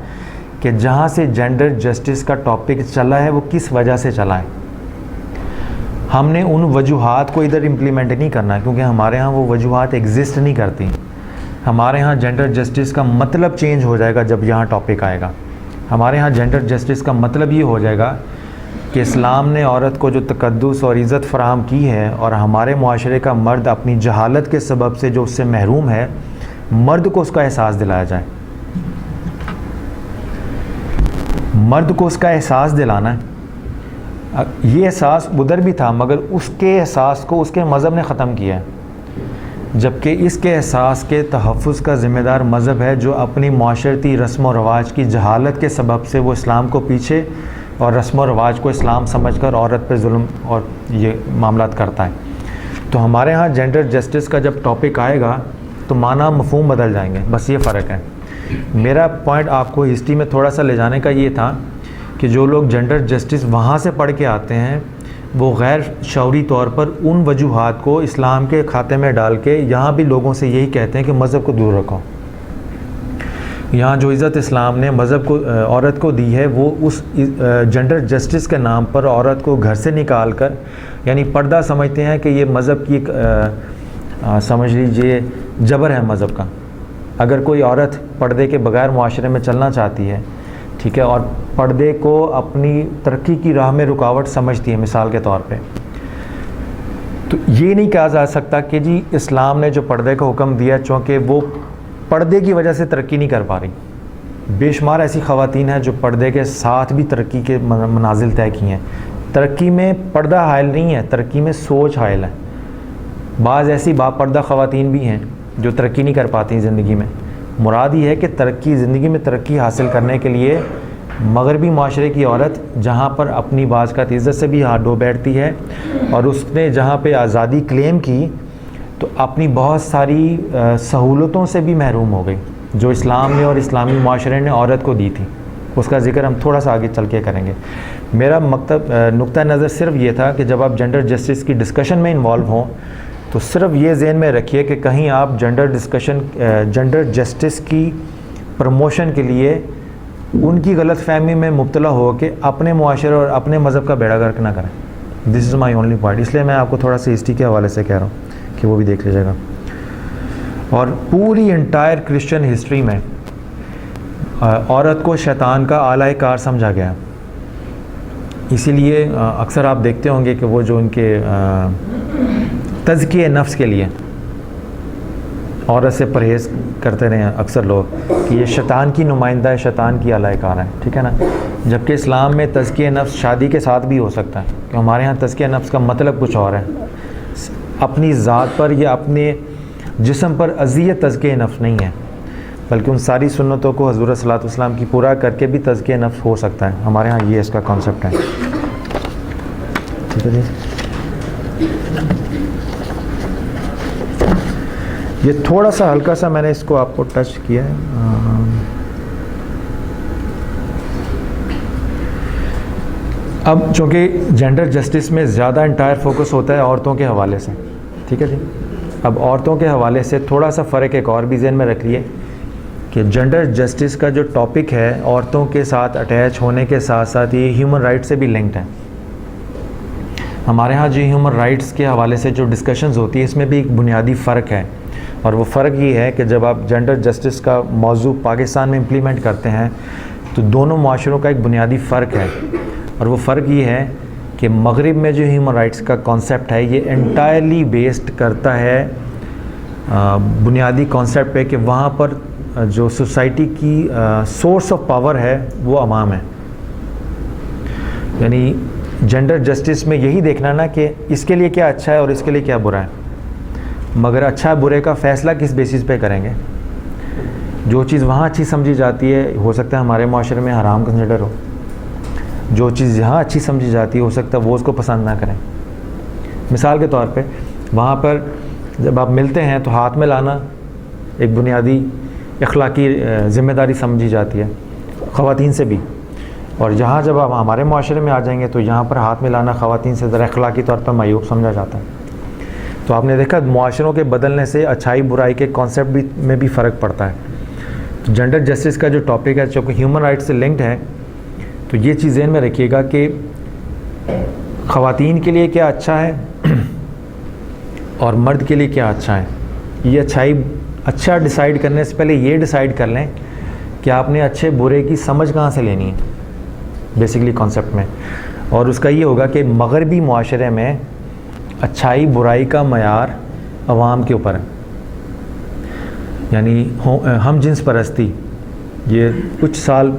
कि जहाँ से जेंडर जस्टिस का टॉपिक चला है वो किस वजह से चला है। हमने उन वजूहात को इधर इम्प्लीमेंट नहीं करना, क्योंकि हमारे यहाँ वो वजूहात एग्जिस्ट नहीं करती। हमारे यहाँ जेंडर जस्टिस का मतलब चेंज हो जाएगा जब यहाँ टॉपिक आएगा। हमारे यहाँ जेंडर जस्टिस का मतलब ये हो जाएगा कि इस्लाम ने औरत को जो तकद्दुस और इज़्ज़त फ़राहम की है, और हमारे मुआशरे का मर्द अपनी जहालत के सबब से जो उससे महरूम है, मर्द को उसका एहसास दिलाया जाए। मर्द को उसका एहसास दिलाना है। ये एहसास उधर भी था, मगर उसके एहसास को उसके मज़हब ने ख़त्म किया है, जबकि इसके एहसास के तहफ़्फ़ुज़ का ज़िम्मेदार मज़हब है, जो अपनी माशरती रस्म व रवाज की जहालत के सबब से वो इस्लाम को पीछे और रस्म व रवाज को इस्लाम समझकर औरत पर जुल्म और ये मामलात करता है। तो हमारे यहाँ जेंडर जस्टिस का जब टॉपिक आएगा तो माना मफ़हूम बदल जाएंगे, बस ये फ़र्क है। मेरा पॉइंट आपको हिस्ट्री में थोड़ा सा ले जाने का ये था कि जो लोग जेंडर जस्टिस वहाँ से पढ़ के आते हैं, वो गैर शौरी तौर पर उन वजूहात को इस्लाम के खाते में डाल के यहाँ भी लोगों से यही कहते हैं कि मज़हब को दूर रखो। यहाँ जो इज़्ज़त इस्लाम ने मज़हब को औरत को दी है, वो उस जेंडर जस्टिस के नाम पर औरत को घर से निकाल कर, यानी पर्दा समझते हैं कि ये मज़हब की एक समझ लीजिए जबर है मज़हब का। अगर कोई औरत पर्दे के बगैर मुआशरे में चलना चाहती है, ठीक है, और पर्दे को अपनी तरक्की की राह में रुकावट समझती है, मिसाल के तौर पे, तो ये नहीं कहा जा सकता कि जी इस्लाम ने जो पर्दे का हुक्म दिया, चूँकि वो पर्दे की वजह से तरक्की नहीं कर पा रही। बेशुमार ऐसी ख़वातीन हैं जो पर्दे के साथ भी तरक्की के मनाजिल तय की हैं। तरक्की में पर्दा हायल नहीं है, तरक्की में सोच हायल है। बाज़ ऐसी बापर्दा ख़वातीन भी हैं जो तरक्की नहीं कर पाती ज़िंदगी में। मुराद ये है कि तरक्की, ज़िंदगी में तरक्की हासिल करने के लिए मगरबी माशरे की औरत जहाँ पर अपनी बाज़ इज़्ज़त से भी हाथ धो बैठती है, और उसने जहाँ पे आज़ादी क्लेम की तो अपनी बहुत सारी सहूलतों से भी महरूम हो गई जो इस्लाम ने और इस्लामी माशरे ने औरत को दी थी। उसका ज़िक्र हम थोड़ा सा आगे चल के करेंगे। मेरा नुक्ता नज़र सिर्फ ये था कि जब आप जेंडर जस्टिस की डिस्कशन में इन्वॉल्व हों तो सिर्फ ये ज़हन में रखिए कि कहीं आप जेंडर जस्टिस की प्रमोशन के लिए उनकी गलतफहमी में मुब्तला हो के अपने मुआशरे और अपने मज़हब का बेड़ा गर्क ना करें। This is my only point. इसलिए मैं आपको थोड़ा सा हिस्ट्री के हवाले से कह रहा हूँ कि वो भी देख लीजिएगा। और पूरी एंटायर क्रिश्चियन हिस्ट्री में औरत को शैतान का आला कार समझा गया। इसीलिए अक्सर आप देखते होंगे कि वो जो उनके तज़किए नफ्स के लिए औरत से परहेज़ करते रहे अक्सर लोग कि ये शैतान की नुमाइंदा है, शैतान की आला कार है, ठीक है ना। जबकि इस्लाम में तज़किए नफ्स शादी के साथ भी हो सकता है, कि हमारे यहाँ तज़किए नफ्स का मतलब कुछ और है। अपनी ज़ात पर या अपने जिस्म पर अज़ियत तज़किए नफ्स नहीं है, बल्कि उन सारी सुन्नतों को हज़रत सल्लल्लाहु अलैहि वसल्लम की पूरा करके भी तज़किए नफ्स हो सकता है। हमारे यहाँ ये इसका कॉन्सेप्ट है। ठीक है जी। ये थोड़ा सा हल्का सा मैंने इसको आपको टच किया है। अब चूँकि जेंडर जस्टिस में ज़्यादा इंटायर फोकस होता है औरतों के हवाले से, ठीक है जी। अब औरतों के हवाले से थोड़ा सा फ़र्क एक और भी ज़हन में रख लिए कि जेंडर जस्टिस का जो टॉपिक है औरतों के साथ अटैच होने के साथ साथ ये ह्यूमन राइट से भी लिंक्ड है। हमारे यहाँ जो ह्यूमन राइट्स के हवाले से जो डिस्कशंस होती है इसमें भी एक बुनियादी फ़र्क है, और वो फ़र्क ये है कि जब आप जेंडर जस्टिस का मौजू पाकिस्तान में इम्प्लीमेंट करते हैं तो दोनों माशरों का एक बुनियादी फ़र्क है, और वो फ़र्क ये है कि मगरिब में जो ह्यूमन राइट्स का कॉन्सेप्ट है ये एंटायरली बेस्ड करता है बुनियादी कॉन्सेप्ट पे कि वहाँ पर जो सोसाइटी की सोर्स ऑफ पावर है वो अवाम है। यानी जेंडर जस्टिस में यही देखना ना कि इसके लिए क्या अच्छा है और इसके लिए क्या बुरा है, मगर अच्छा बुरे का फ़ैसला किस बेसिस पे करेंगे। जो चीज़ वहाँ अच्छी समझी जाती है हो सकता है हमारे माशरे में हराम कंसिडर हो, जो चीज़ यहाँ अच्छी समझी जाती है हो सकता है वो उसको पसंद ना करें। मिसाल के तौर पे वहाँ पर जब आप मिलते हैं तो हाथ में लाना एक बुनियादी अखलाकी ज़िम्मेदारी समझी जाती है ख़वातीन से भी, और यहाँ जब आप हमारे माशरे में आ जाएंगे तो यहाँ पर हाथ में लाना ख़वातीन से ज़रा अखलाकी तौर पर मायूब समझा जाता है। तो आपने देखा माशरों के बदलने से अच्छाई बुराई के कॉन्सेप्ट भी में भी फ़र्क पड़ता है। तो जेंडर जस्टिस का जो टॉपिक है चूँकि ह्यूमन राइट्स से लिंक्ड है तो ये चीज़ ज़हन में रखिएगा कि ख़वातीन के लिए क्या अच्छा है और मर्द के लिए क्या अच्छा है। ये अच्छाई अच्छा डिसाइड करने से पहले ये डिसाइड कर लें कि आपने अच्छे बुरे की समझ कहाँ से लेनी है बेसिकली कॉन्सेप्ट में, और उसका ये होगा कि मगरबी मुआशरे में अच्छाई बुराई का मयार अवाम के ऊपर है। यानी हम जिन्स परस्ती ये कुछ साल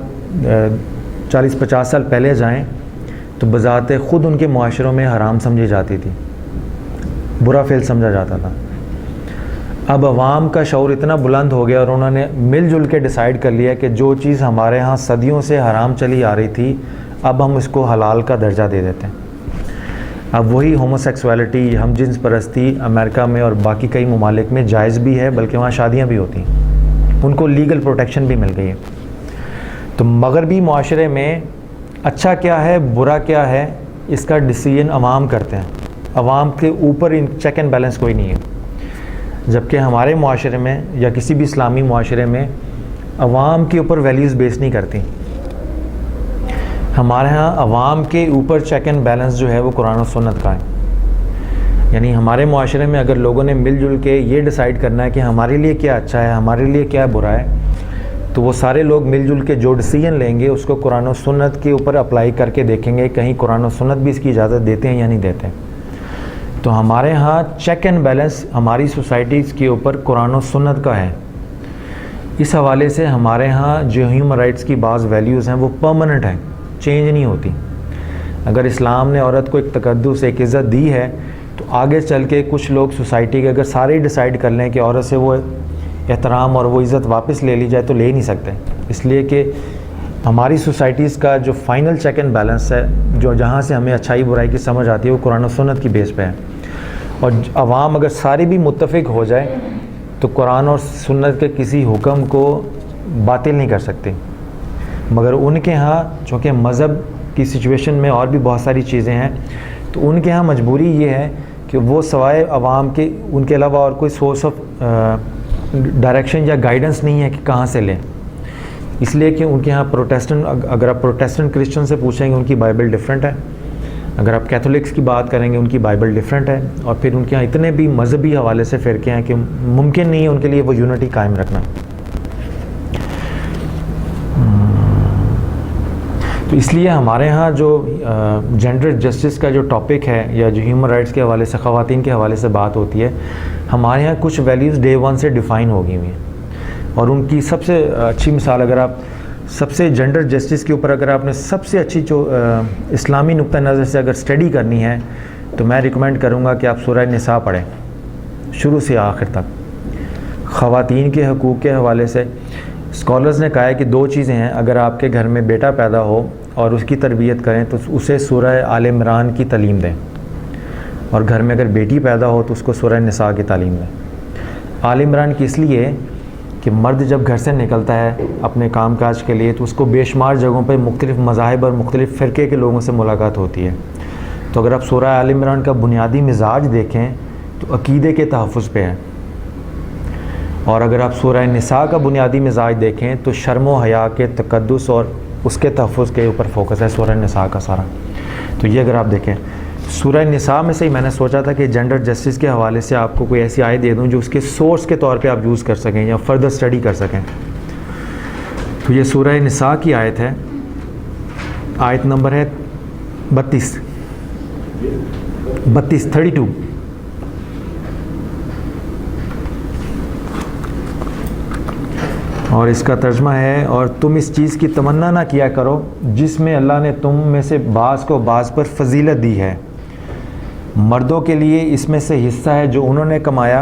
40-50 साल पहले जाएं तो बज़ाते ख़ुद उनके मुआशरों में हराम समझी जाती थी, बुरा फेल समझा जाता था। अब अवाम का शऊर इतना बुलंद हो गया और उन्होंने मिलजुल के डिसाइड कर लिया कि जो चीज़ हमारे यहाँ सदियों से हराम चली आ रही थी अब हम इसको हलाल का दर्जा दे देते हैं। अब वही होमोसेक्सुअलिटी हम जिन्स परस्ती अमेरिका में और बाकी कई ममालिक में जायज़ भी है, बल्कि वहाँ शादियाँ भी होती हैं, उनको लीगल प्रोटेक्शन भी मिल गई है। तो मगरबी माशरे में अच्छा क्या है बुरा क्या है इसका डिसीजन अवाम करते हैं, अवाम के ऊपर इन चेक एंड बैलेंस कोई नहीं है। जबकि हमारे माशरे में या किसी भी इस्लामी माशरे में अवाम के ऊपर वैल्यूज़ बेस नहीं करती। हमारे यहाँ अवाम के ऊपर चेक एंड बैलेंस जो है वो कुरान और सुन्नत का है। यानी हमारे माशरे में अगर लोगों ने मिलजुल के ये डिसाइड करना है कि हमारे लिए क्या अच्छा है हमारे लिए क्या बुरा है, तो वो सारे लोग मिलजुल के जो डिसीजन लेंगे उसको कुरान और सुन्नत के ऊपर अप्लाई करके देखेंगे कहीं कुरान और सुन्नत भी इसकी इजाज़त देते हैं या नहीं देते। तो हमारे यहाँ चेक एंड बैलेंस हमारी सोसाइटीज़ के ऊपर कुरान और सुन्नत का है। इस हवाले से हमारे यहाँ जो ह्यूमन राइट्स की बाज़ वैल्यूज़ हैं वो परमानेंट हैं, चेंज नहीं होती। अगर इस्लाम ने औरत को एक तकद्दुस एक इज़्ज़त दी है तो आगे चल के कुछ लोग सोसाइटी के अगर सारे डिसाइड कर लें कि औरत से वो एहतराम और वो इज़्ज़त वापस ले ली जाए तो ले ही नहीं सकते, इसलिए कि हमारी सोसाइटीज़ का जो फाइनल चेक एंड बैलेंस है जो जहाँ से हमें अच्छाई बुराई की समझ आती है वो कुरान और सुन्नत की बेस पे है। और अवाम अगर सारे भी मुत्तफ़िक हो जाए तो कुरान और सुन्नत के किसी हुक्म को बातिल नहीं कर सकते। मगर उनके यहाँ चूँकि मज़हब की सिचुएशन में और भी बहुत सारी चीज़ें हैं तो उनके यहाँ मजबूरी ये है कि वो सवाए अवाम के उनके अलावा और कोई सोर्स ऑफ डायरेक्शन या गाइडेंस नहीं है कि कहाँ से लें। इसलिए कि उनके यहाँ प्रोटेस्टेंट अगर आप प्रोटेस्टेंट क्रिश्चियन से पूछेंगे उनकी बाइबल डिफरेंट है, अगर आप कैथोलिक्स की बात करेंगे उनकी बाइबल डिफरेंट है, और फिर उनके यहाँ इतने भी मजहबी हवाले से फ़िरके हैं कि मुमकिन नहीं है उनके लिए वो यूनिटी कायम रखना। तो इसलिए हमारे यहाँ जो जेंडर जस्टिस का जो टॉपिक है या जो ह्यूमन राइट्स के हवाले से ख़वातीन के हवाले से बात होती है, हमारे यहाँ कुछ वैल्यूज़ डे वन से डिफ़ाइन हो गई हुई हैं। और उनकी सबसे अच्छी मिसाल अगर आप सबसे जेंडर जस्टिस के ऊपर अगर आपने सबसे अच्छी जो इस्लामी नुक्ता नज़र से अगर स्टडी करनी है तो मैं रिकमेंड करूँगा कि आप सूरह निसा पढ़ें शुरू से आखिर तक। ख़वातीन के हकूक़ के हवाले से स्कॉलर्स ने कहा है कि दो चीज़ें हैं, अगर आपके घर में बेटा पैदा हो और उसकी तरबियत करें तो उसे सूरह आल इमरान की तालीम दें, और घर में अगर बेटी पैदा हो तो उसको सूरह निसा की तालीम दें। आल इमरान की इसलिए कि मर्द जब घर से निकलता है अपने काम काज के लिए तो उसको बेशुमार जगहों पर मुख्तलिफ़ मज़ाहिब और मुख्तलिफ़ फ़िरक़े के लोगों से मुलाकात होती है। तो अगर आप सूरह आल इमरान का बुनियादी मिजाज देखें तो अक़ीदे के तहफ़्फ़ुज़ पे है, और अगर आप सूरह निसा का बुनियादी मिजाज देखें तो शर्म व हया के तक़द्दुस और उसके तहफ़्फ़ुज़ के ऊपर फोकस है सूरह निसा का सारा। तो ये अगर आप देखें सूरह निसा में से ही मैंने सोचा था कि जेंडर जस्टिस के हवाले से आपको कोई ऐसी आयत दे दूं जो उसके सोर्स के तौर पे आप यूज़ कर सकें या फर्दर स्टडी कर सकें। तो ये सूरह निसा की आयत है, आयत नंबर है 32 32। और इसका तर्जमा है, और तुम इस चीज़ की तमन्ना ना किया करो जिसमें अल्लाह ने तुम में से बाज़ को बाज़ पर फजीलत दी है। मर्दों के लिए इसमें से हिस्सा है जो उन्होंने कमाया,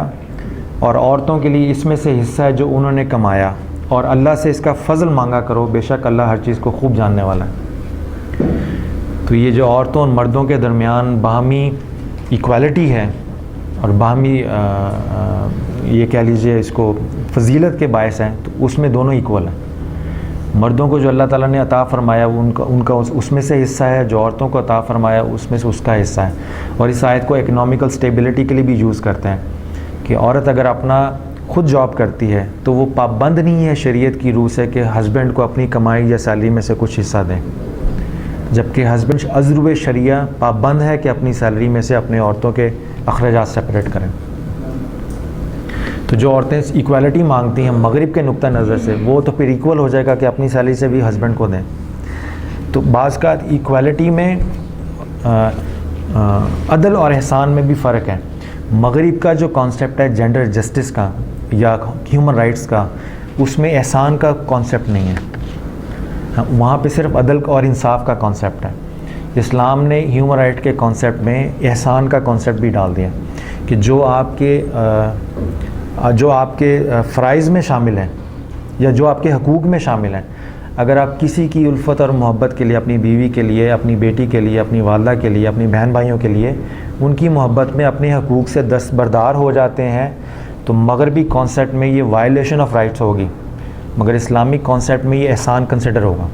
और औरतों के लिए इसमें से हिस्सा है जो उन्होंने कमाया, और अल्लाह से इसका फ़ज़ल मांगा करो, बेशक अल्लाह हर चीज़ को खूब जानने वाला है। तो ये जो औरतों और मर्दों के दरमियान बाहमी इक्वालिटी है और बाहमी ये कह लीजिए इसको फजीलत के बायस हैं, तो उसमें दोनों इक्वल हैं। मर्दों को जो अल्लाह ताला ने अता फ़रमाया वो उनका उसमें से हिस्सा है, जो औरतों को अता फ़रमाया उसमें से उसका हिस्सा है। और इस आयत को इकनॉमिकल स्टेबिलिटी के लिए भी यूज़ करते हैं कि औरत अगर अपना खुद जॉब करती है तो वो पाबंद नहीं है शरीयत की रूह से कि हस्बैंड को अपनी कमाई या सैलरी में से कुछ हिस्सा दें, जबकि हस्बैंड अज़रुब शरिया पाबंद है कि अपनी सैलरी में से अपने औरतों के अखराजात सेपरेट करें। तो जो औरतें इक्वालिटी मांगती हैं मगरिब के नुक्ता नज़र से, वो तो फिर इक्वल हो जाएगा कि अपनी सैलरी से भी हस्बैंड को दें। तो बाज़ का इक्वालिटी में अदल और एहसान में भी फ़र्क है। मगरिब का जो कॉन्सेप्ट है जेंडर जस्टिस का या ह्यूमन राइट्स का, उसमें एहसान का कॉन्सेप्ट नहीं है, वहाँ पे सिर्फ अदल और इंसाफ का कॉन्सेप्ट है। इस्लाम ने ह्यूमन राइट के कॉन्सेप्ट में एहसान का कॉन्सेप्ट भी डाल दिया कि जो आपके फ़राइज़ में शामिल हैं या जो आपके हकूक़ में शामिल हैं, अगर आप किसी की उल्फत और मोहब्बत के लिए, अपनी बीवी के लिए, अपनी बेटी के लिए, अपनी वालदा के लिए, अपनी बहन भाइयों के लिए उनकी मोहब्बत में अपने हकूक़ से दस्तबरदार हो जाते हैं तो मगरबी कॉन्सेप्ट में ये वायलेशन ऑफ राइट्स होगी, मगर इस्लामिक कॉन्सेप्ट में ये एहसान कंसिडर होगा।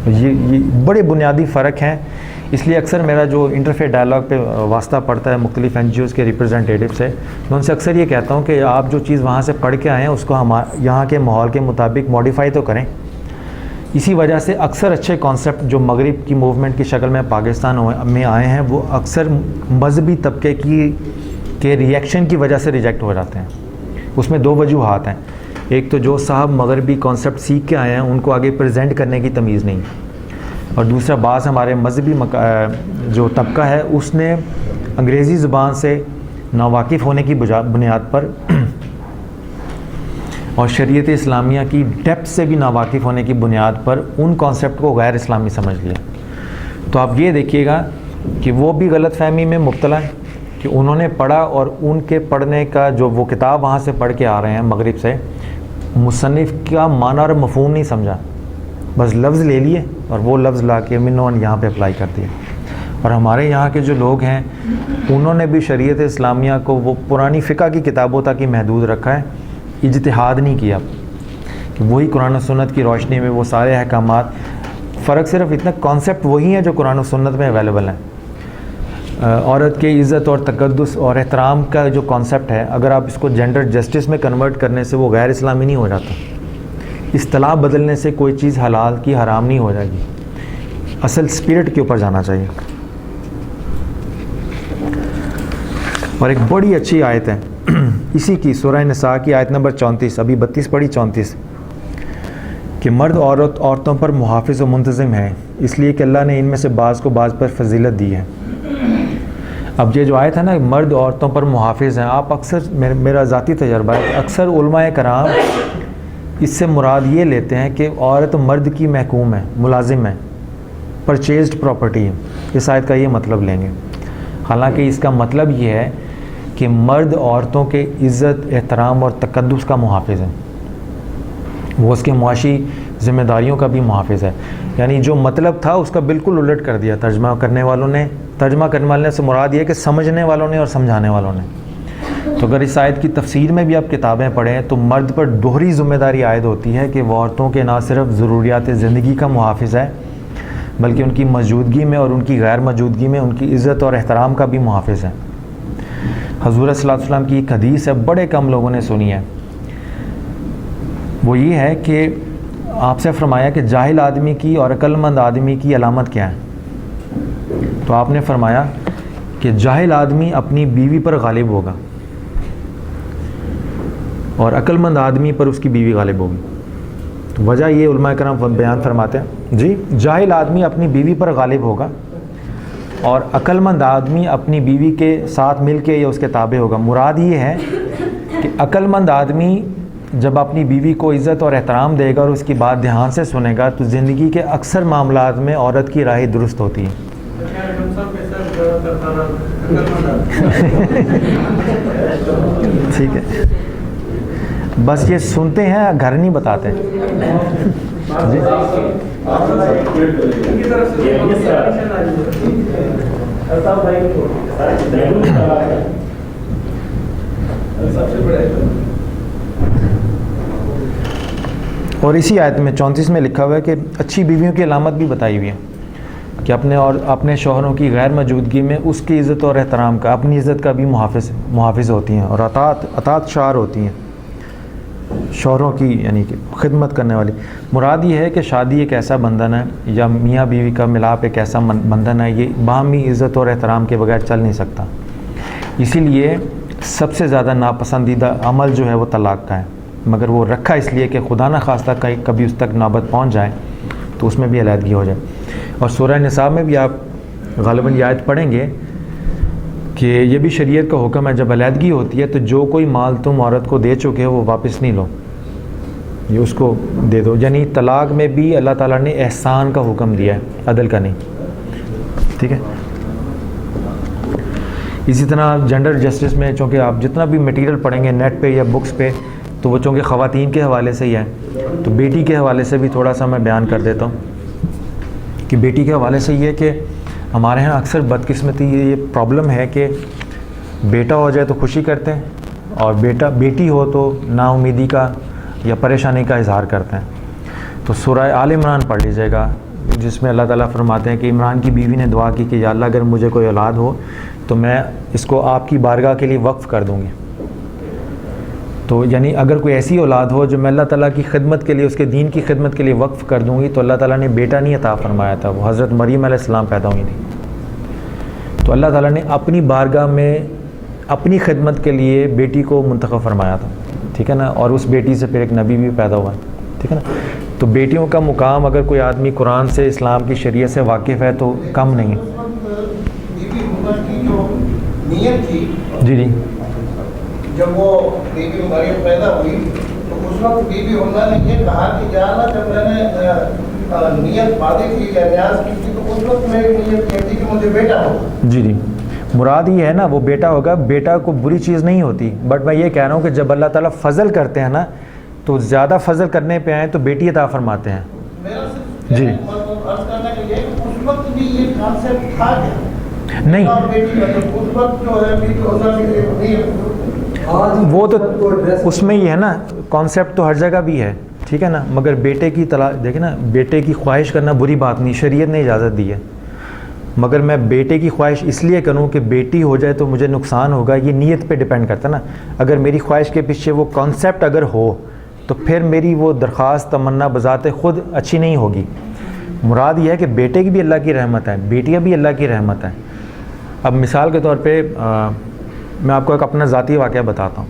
ये बड़े बुनियादी फ़र्क हैं। इसलिए अक्सर मेरा जो इंटरफेथ डायलॉग पे वास्ता पड़ता है मुख्तलिफ़ NGOs के रिप्रेजेंटेटिव से, मैं उनसे अक्सर ये कहता हूँ कि आप जो चीज़ वहाँ से पढ़ के आए हैं उसको हम यहाँ के माहौल के मुताबिक मॉडिफाई तो करें। इसी वजह से अक्सर अच्छे कॉन्सेप्ट जो मगरिब की मूवमेंट की शक्ल में पाकिस्तान में आए हैं वो अक्सर मजहबी तबके के रिएक्शन की वजह से रिजेक्ट हो जाते हैं। उसमें दो वजूहात हैं, एक तो जो साहब मगरबी कॉन्सेप्ट सीख के आए हैं उनको आगे प्रेजेंट करने की तमीज़ नहीं, और दूसरा बाज़ हमारे मजहबी जो तबका है उसने अंग्रेज़ी ज़ुबान से नावाकिफ़ होने की बुनियाद पर और शरीयत इस्लामिया की डेप्थ से भी नावाकिफ़ होने की बुनियाद पर उन कॉन्सेप्ट को गैर इस्लामी समझ लिया। तो आप ये देखिएगा कि वो भी गलत फ़हमी में मुब्तला है कि उन्होंने पढ़ा और उनके पढ़ने का जो वो किताब वहाँ से पढ़ के आ रहे हैं मगरिब से, मुसन्निफ़ का माना और मफ़हूम नहीं समझा, बस लफ्ज़ ले लिए और वो लफ्ज़ ला के मिनोन यहाँ पे अप्लाई कर दिया। और हमारे यहाँ के जो लोग हैं उन्होंने भी शरीयत इस्लामिया को वो पुरानी फ़िक़ा की किताबों तक ही महदूद रखा है, इज्तिहाद नहीं किया कि वही कुरान और सुन्नत की रोशनी में वो सारे अहकामात। फ़र्क सिर्फ इतना, कॉन्सेप्ट वही है जो कुरान और सुन्नत में अवेलेबल है। औरत के इज़्ज़त और तक़द्दुस और एहतराम का जो कॉन्सेप्ट है, अगर आप इसको जेंडर जस्टिस में कन्वर्ट करने से वो गैर इस्लामी नहीं हो जाता। इस्तिलाह बदलने से कोई चीज़ हलाल की हराम नहीं हो जाएगी, असल स्पिरिट के ऊपर जाना चाहिए। और एक बड़ी अच्छी आयत है इसी की, सूरह निसा की आयत नंबर 34, अभी 32 पढ़ी 34, कि मर्द औरतों पर मुहाफ़िज़ व मुंतज़िम है इसलिए कि अल्लाह ने इनमें से बाज़ को बाज़ पर फजीलत दी है। अब ये जो आयत है ना, मर्द औरतों पर मुहाफ़िज़ हैं, आप अक्सर मेरा ज़ाती तजर्बा है, अक्सर उलमाए कराम इससे मुराद ये लेते हैं कि औरत मर्द की महकूम है, मुलाजिम है, परचेज्ड प्रॉपर्टी है, इस आयत का ये मतलब लेंगे। हालांकि इसका मतलब ये है कि मर्द औरतों के इज़्ज़त, एहतराम और तक़द्दुस का मुहाफ़िज़ है, वो उसके मुआशी ज़िम्मेदारियों का भी मुहाफ़िज़ है। यानी जो मतलब था उसका बिल्कुल उलट कर दिया तर्जमा करने वालों ने। तर्जमा करने वाले से मुराद ये कि समझने वालों ने और समझाने वालों ने। तो अगर इस आयत की तफसीर में भी आप किताबें पढ़ें तो मर्द पर दोहरी ज़िम्मेदारी आयद होती है कि वह औरतों के ना सिर्फ ज़रूरियात ज़िंदगी का मुहाफ़िज़ है बल्कि उनकी मौजूदगी में और उनकी गैर मौजूदगी में उनकी इज़्ज़त और एहतराम का भी मुहाफ़िज़ है। हज़ूर सल्लल्लाहु अलैहि वसल्लम की एक हदीस है, बड़े कम लोगों ने सुनी है। वो ये है कि आपसे फरमाया कि जाहिल आदमी की और अक्लमंद आदमी की अलामत क्या है। तो आपने फरमाया कि जाहिल आदमी अपनी बीवी पर गालिब होगा और अक्लमंद आदमी पर उसकी बीवी गालिब होगी। तो वजह ये उलमा करम बयान फरमाते हैं जी, जाहिल आदमी अपनी बीवी पर गालिब होगा और अक्लमंद आदमी अपनी बीवी के साथ मिल के या उसके ताबे होगा। मुराद ये है कि अक्लमंद आदमी जब अपनी बीवी को इज़्ज़त और एहतराम देगा और उसकी बात ध्यान से सुनेगा तो ज़िंदगी के अक्सर मामलात में औरत की राय दुरुस्त होती है। ठीक है, बस ये सुनते हैं, घर नहीं बताते जी। और इसी आयत में 34 में लिखा हुआ है कि अच्छी बीवियों की अलामत भी बताई हुई है कि अपने शौहरों की गैर मौजूदगी में उसकी इज़्ज़त और एहतराम का, अपनी इज़्ज़त का भी मुहाफ़िज़ होती हैं और अतात शार होती हैं शौहरों की, यानी कि खिदमत करने वाली। मुराद ये है कि शादी एक ऐसा बंधन है या मियाँ बीवी का मिलाप एक ऐसा बंधन है, ये बाहमी इज़्ज़त और एहतराम के बगैर चल नहीं सकता। इसीलिए सबसे ज़्यादा नापसंदीदा अमल जो है वो तलाक़ का है, मगर वो रखा इसलिए कि खुदा न खास्ता कभी उस तक नौबत पहुँच जाए तो उसमें भी अलहदगी हो जाए। और सूरह निसा में भी आप ग़ालिबन ये आयत पढ़ेंगे कि ये भी शरीयत का हुक्म है, जब अलहदगी होती है तो जो कोई माल तुम औरत को दे चुके हो वो वापस नहीं लो, ये उसको दे दो। यानी तलाक़ में भी अल्लाह ताला ने एहसान का हुक्म दिया है, अदल का नहीं। ठीक है, इसी तरह जेंडर जस्टिस में चूँकि आप जितना भी मटीरियल पढ़ेंगे नेट पे या बुक्स पे तो वो चूँकि ख़वातीन के हवाले से ही है, तो बेटी के हवाले से भी थोड़ा सा मैं बयान कर देता हूँ कि बेटी के हवाले से ये कि हमारे यहाँ अक्सर बदकिस्मती ये प्रॉब्लम है कि बेटा हो जाए तो खुशी करते हैं और बेटी हो तो नाउमीदी का या परेशानी का इजहार करते हैं। तो सूरह आल इमरान पढ़ लीजिएगा जिसमें अल्लाह ताला फरमाते हैं कि इमरान की बीवी ने दुआ की कि या अल्लाह अगर मुझे कोई औलाद हो तो मैं इसको आपकी बारगाह के लिए वक्फ़ कर दूँगी। तो यानी अगर कोई ऐसी औलाद हो जो मैं अल्लाह ताला की खिदमत के लिए, उसके दीन की खिदमत के लिए वक्फ़ कर दूँगी, तो अल्लाह ताला ने बेटा नहीं अता फरमाया था, वो हज़रत मरीम अलैहिस्सलाम पैदा हुई थी। तो अल्लाह ताला ने अपनी बारगाह में अपनी खिदमत के लिए बेटी को मुंतखब फरमाया था। ठीक है ना, और उस बेटी से फिर एक नबी भी पैदा हुआ। ठीक है ना, तो बेटियों का मुकाम अगर कोई आदमी कुरान से, इस्लाम की शरीयत से वाकिफ़ है तो कम नहीं है। जी जी, जब वो बीबी मरियम पैदा हुई तो उस वक्त बीबी उम्मा ने ये कहा कि जाना जब मैंने नियत वादी की या न्याज की थी तो उस वक्त मेरी नियत ये थी कि मुझे बेटा होगा। जी जी, मुराद ये है ना वो बेटा होगा। बेटा को बुरी चीज़ नहीं होती, बट मैं ये कह रहा हूँ कि जब अल्लाह ताला फजल करते हैं ना तो ज़्यादा फजल करने पे आए तो बेटी अता फरमाते हैं। मेरा सिर्फ जी अर्ज करने के लिए उस वक्त भी ये कॉन्सेप्ट था क्या? नहीं, उस वक्त जो है बीबी होना नहीं, वो तो उसमें ही है ना, कॉन्सेप्ट तो हर जगह भी है। ठीक है ना, मगर बेटे की तलाश देखें ना, बेटे की ख्वाहिश करना बुरी बात नहीं, शरीयत ने इजाज़त दी है। मगर मैं बेटे की ख्वाहिश इसलिए करूं कि बेटी हो जाए तो मुझे नुकसान होगा, ये नीयत पे डिपेंड करता है ना। अगर मेरी ख्वाहिश के पीछे वो कॉन्सेप्ट अगर हो तो फिर मेरी वो दरख्वास्त तमन्ना बजाते ख़ुद अच्छी नहीं होगी। मुराद ये है कि बेटे की भी अल्लाह की रहमत है, बेटियाँ भी अल्लाह की रहमत है। अब मिसाल के तौर पर मैं आपको एक अपना ज़ाती वाक़या बताता हूँ।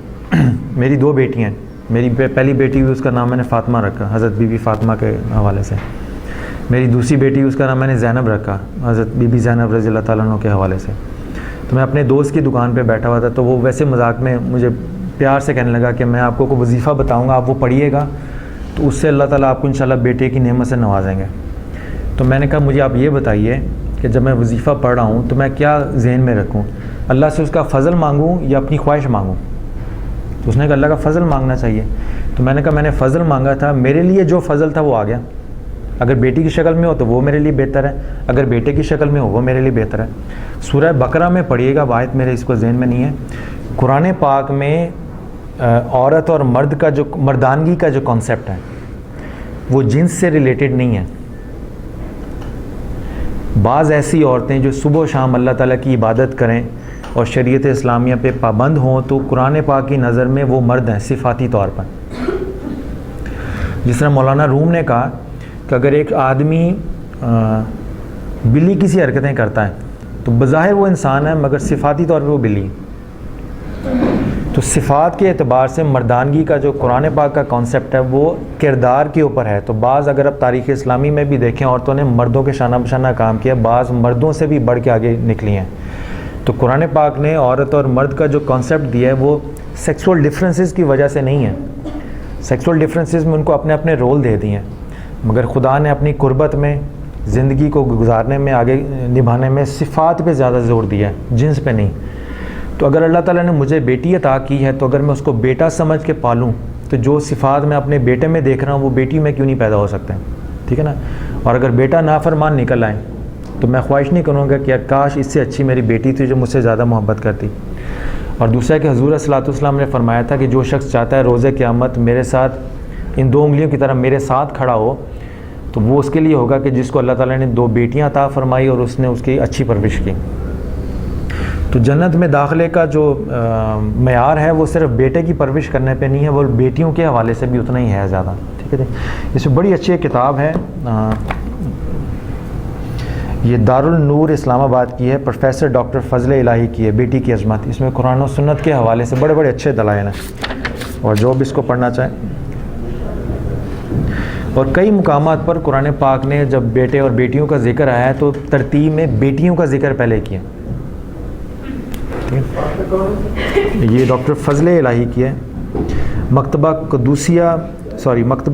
मेरी दो बेटियाँ हैं। मेरी पहली बेटी हुई, उसका नाम मैंने फ़ातिमा रखा, हज़रत बीबी फ़ातिमा के हवाले से। मेरी दूसरी बेटी, उसका नाम मैंने ज़ैनब रखा, हज़रत बीबी ज़ैनब रज़ी अल्लाह ताला अन्हा के हवाले से। तो मैं अपने दोस्त की दुकान पे बैठा हुआ था, तो वो वैसे मजाक में मुझे प्यार से कहने लगा कि मैं आपको कोई वजीफ़ा बताऊँगा, आप वो पढ़िएगा तो उससे अल्लाह ताला आपको इंशाल्लाह बेटे की नेमत से नवाजेंगे। तो मैंने कहा मुझे आप ये बताइए कि जब मैं वजीफ़ा पढ़ रहा हूँ तो मैं क्या जहन में रखूँ, अल्लाह से उसका फ़ज़ल मांगूँ या अपनी ख्वाहिश मांगूँ? तो उसने कहा अल्लाह का फ़ज़ल मांगना चाहिए। तो मैंने कहा मैंने फ़ज़ल मांगा था, मेरे लिए जो फ़ज़ल था वो आ गया। अगर बेटी की शक्ल में हो तो वो मेरे लिए बेहतर है, अगर बेटे की शक्ल में हो वो मेरे लिए बेहतर है। सूरह बकरा में पढ़िएगा, आयत मेरे इसको ज़हन में नहीं है। कुरान पाक में औरत और मर्द का जो मर्दानगी का जो कॉन्सेप्ट है वो जिन्स से रिलेटेड नहीं है। बाज़ ऐसी औरतें जो सुबह शाम अल्लाह ताला की इबादत करें और शरीयत इस्लामिया पे पाबंद हों तो कुरान पाक की नज़र में वो मर्द हैं सिफाती तौर पर। जिस तरह मौलाना रूम ने कहा कि अगर एक आदमी बिल्ली की सी हरकतें करता है तो बज़ाहिर वो इंसान है मगर सिफाती तौर पे वो बिल्ली। तो सिफ़ात के एतबार से मर्दानगी का जो कुरान पाक का कॉन्सेप्ट है वो किरदार के ऊपर है। तो बाज़ अगर आप तारीख़ इस्लामी में भी देखें औरतों ने मर्दों के शाना बशाना काम किया, बाज़ मर्दों से भी बढ़ के आगे निकली हैं। तो कुरान पाक ने औरत और मर्द का जो कॉन्सेप्ट दिया है वो सेक्सुअल डिफरेंसेस की वजह से नहीं है। सेक्सुअल डिफरेंसेस में उनको अपने अपने रोल दे दिए हैं, मगर खुदा ने अपनी कुर्बत में ज़िंदगी को गुजारने में आगे निभाने में सिफ़ात पे ज़्यादा ज़ोर दिया है, जिन्स पे नहीं। तो अगर अल्लाह ताला ने मुझे बेटी अता की है तो अगर मैं उसको बेटा समझ के पालूँ तो जो सिफ़ात मैं अपने बेटे में देख रहा हूँ वो बेटी में क्यों नहीं पैदा हो सकते हैं, ठीक है ना। और अगर बेटा नाफरमान निकल आए तो मैं ख्वाहिश नहीं करूँगा कि यार काश इससे अच्छी मेरी बेटी थी जो मुझसे ज़्यादा मोहब्बत करती। और दूसरा कि हज़ूर सल्लल्लाहु अलैहि वसल्लम ने फरमाया था कि जो शख्स चाहता है रोज़े क़यामत मेरे साथ इन 2 उंगलियों की तरह मेरे साथ खड़ा हो तो वो उसके लिए होगा कि जिसको अल्लाह ताला ने 2 बेटियां अता फरमाई और उसने उसकी अच्छी परवरिश की। तो जन्नत में दाखिले का जो मयार है वो सिर्फ बेटे की परवरिश करने पे नहीं है, वो बेटियों के हवाले से भी उतना ही है ज़्यादा, ठीक है। इसमें बड़ी अच्छी किताब है, ये दारुल नूर इस्लामाबाद की है, प्रोफेसर डॉक्टर फजल इलाही की है, बेटी की अजमत। इसमें कुरान और सुन्नत के हवाले से बड़े बड़े अच्छे दलाइल हैं और जो भी इसको पढ़ना चाहें। और कई मुकामात पर कुरान पाक ने जब बेटे और बेटियों का जिक्र आया है तो तरतीब में बेटियों का जिक्र पहले किया। ये डॉक्टर फजल इलाही की है, मकतबा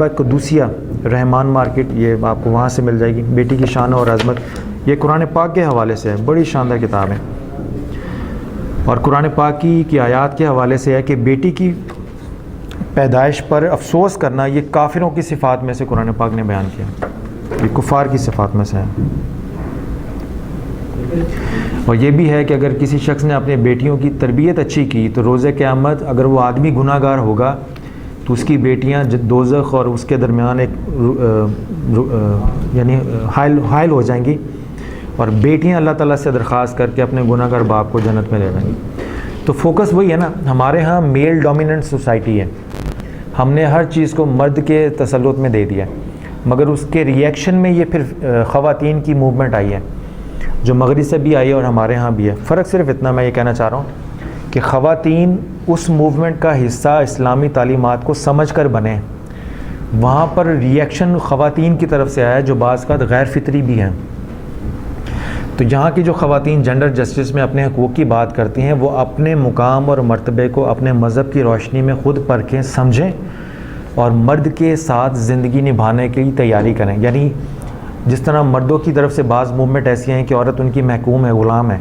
कुदूसिया रहमान मार्केट, ये आपको वहाँ से मिल जाएगी। बेटी की शान और अज़मत, ये कुरान पाक के हवाले से है, बड़ी शानदार किताब है। और कुरान पाक की आयत के हवाले से है कि बेटी की पैदाइश पर अफसोस करना ये काफिरों की सिफ़ात में से कुरान पाक ने बयान किया, ये कुफ़ार की सिफ़ात में से है। और ये भी है कि अगर किसी शख्स ने अपने बेटियों की तरबियत अच्छी की तो रोज़े क़यामत अगर वो आदमी गुनाहगार होगा तो उसकी बेटियां दोज़ख और उसके दरमियान एक यानी हायल हो जाएंगी और बेटियां अल्लाह ताला से दरख्वास्त करके अपने गुनाहगार बाप को जन्नत में ले जाएंगी। तो फोकस वही है ना, हमारे यहाँ मेल डोमिनेंट सोसाइटी है, हमने हर चीज़ को मर्द के तसल्लुत में दे दिया, मगर उसके रिएक्शन में ये फिर ख़वातीन की मूवमेंट आई है जो मगरिब से भी आई है और हमारे यहाँ भी है। फ़र्क सिर्फ इतना मैं ये कहना चाह रहा हूँ कि ख़वातीन उस मूवमेंट का हिस्सा इस्लामी तालीमात को समझ कर बने। वहाँ पर रिएक्शन ख़वातीन की तरफ से आया जो बाज़ का गैर फितरी भी हैं। तो यहाँ की जो ख़वातीन जेंडर जस्टिस में अपने हकूक़ की बात करती हैं वो अपने मुकाम और मर्तबे को अपने मज़हब की रोशनी में ख़ुद परखें, समझें और मर्द के साथ ज़िंदगी निभाने की तैयारी करें। यानी जिस तरह मर्दों की तरफ से बाज़ मूवमेंट ऐसी हैं कि औरत उनकी महकूम है, ग़ुलाम है,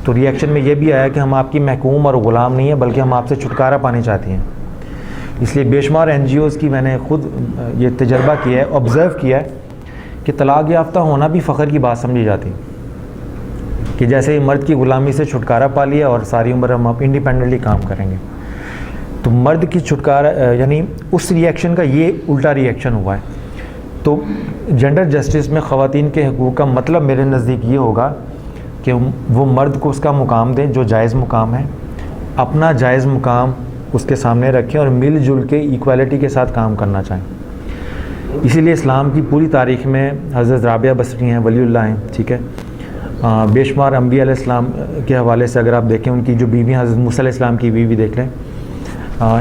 तो रिएक्शन में ये भी आया कि हम आपकी महकूम और ग़ुलाम नहीं है बल्कि हम आपसे छुटकारा पानी चाहती हैं। इसलिए बेशुमार NGOs की मैंने ख़ुद ये तजर्बा किया है, ऑब्ज़र्व किया है कि तलाक़ याफ्ता होना भी फ़ख्र की बात समझी जाती है कि जैसे ही मर्द की ग़ुलामी से छुटकारा पा लिया और सारी उम्र हम आप इंडिपेंडेंटली काम करेंगे। तो मर्द की छुटकारा यानी उस रिएक्शन का ये उल्टा रिएक्शन हुआ है। तो जेंडर जस्टिस में ख़वातीन के हकूक़ का मतलब मेरे नज़दीक ये होगा कि वो मर्द को उसका मुकाम दें जो जायज़ मुकाम है, अपना जायज़ मुकाम उसके सामने रखें और मिलजुल के इक्वालिटी के साथ काम करना चाहें। इसीलिए इस्लाम की पूरी तारीख़ में हज़रत राबिया बसरी हैं, वलीउल्लाह हैं, ठीक है, बेशुमार अम्बिया अलैहिस्सलाम के हवाले से अगर आप देखें उनकी जो बीवी हज़रत मूसा अलैहिस्सलाम की बीवी देख लें।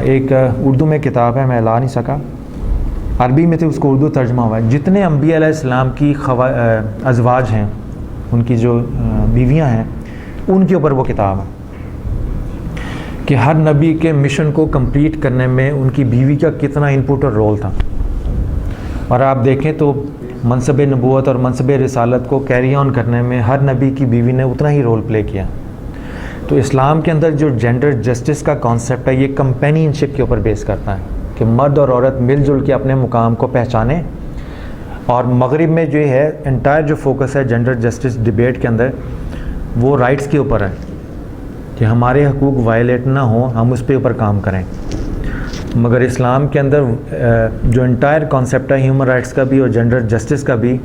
एक उर्दू में किताब है, मैं ला नहीं सका, अरबी में तो उसको उर्दू तर्जमा हुआ है। जितने अम्बिया अलैहिस्सलाम की अज़वाज हैं, उनकी जो बीवियां हैं, उनके ऊपर वो किताब है कि हर नबी के मिशन को कंप्लीट करने में उनकी बीवी का कितना इनपुट और रोल था। और आप देखें तो मनसब नबूवत और मनसब रिसालत को कैरी ऑन करने में हर नबी की बीवी ने उतना ही रोल प्ले किया। तो इस्लाम के अंदर जो जेंडर जस्टिस का कॉन्सेप्ट है ये कंपेनियनशिप के ऊपर बेस करता है कि मर्द और औरत मिलजुल के अपने मुकाम को पहचाने। और मगरिब में जो है एंटायर जो फोकस है जेंडर जस्टिस डिबेट के अंदर वो राइट्स के ऊपर है कि हमारे हकूक़ वायलेट ना हो, हम उस पे ऊपर काम करें। मगर इस्लाम के अंदर जो एंटायर कॉन्सेप्ट है ह्यूमन राइट्स का भी और जेंडर जस्टिस का भी,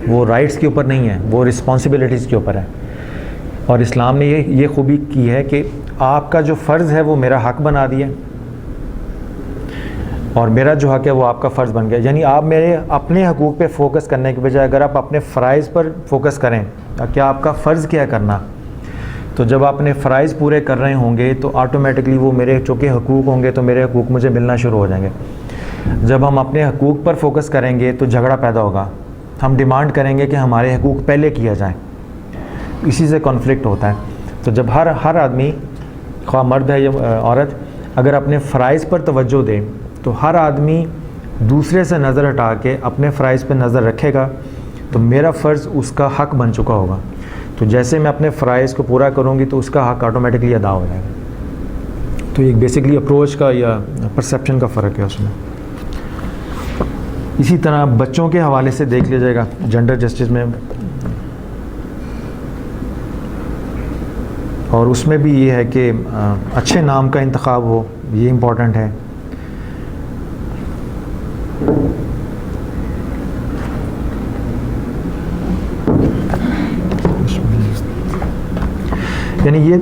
वो राइट्स के ऊपर नहीं है, वो रिस्पॉन्सिबिलिटीज़ के ऊपर है। और इस्लाम ने ये खूबी की है कि आपका जो फ़र्ज़ है वो मेरा हक़ बना दिया और मेरा जो हक़ है वो आपका फ़र्ज़ बन गया। यानी आप मेरे अपने हकूक़ पे फोकस करने के बजाय अगर आप अपने फ़राइज़ पर फोकस करें, क्या आपका फ़र्ज़ क्या है करना, तो जब आप अपने फ़राइज़ पूरे कर रहे होंगे तो ऑटोमेटिकली वो मेरे चूँकि हकूक़ होंगे तो मेरे हकूक़ मुझे मिलना शुरू हो जाएंगे। जब हम अपने हकूक़ पर फोकस करेंगे तो झगड़ा पैदा होगा, हम डिमांड करेंगे कि हमारे हकूक़ पहले किया जाए, इसी से कॉन्फ्लिक्ट होता है। तो जब हर आदमी, ख्वाह मर्द है या औरत, अगर अपने फ़राइज़ पर तवज्जो दे तो हर आदमी दूसरे से नज़र हटा के अपने फ़राइज़ पर नज़र रखेगा तो मेरा फ़र्ज़ उसका हक़ बन चुका होगा। तो जैसे मैं अपने फ़राइज़ को पूरा करूँगी तो उसका हक़ ऑटोमेटिकली अदा हो जाएगा। तो एक बेसिकली अप्रोच का या परसेप्शन का फ़र्क है उसमें। इसी तरह बच्चों के हवाले से देख लिया जाएगा जेंडर जस्टिस में, और उसमें भी ये है कि अच्छे नाम का इंतखाब हो, ये इम्पॉर्टेंट है। यानी ये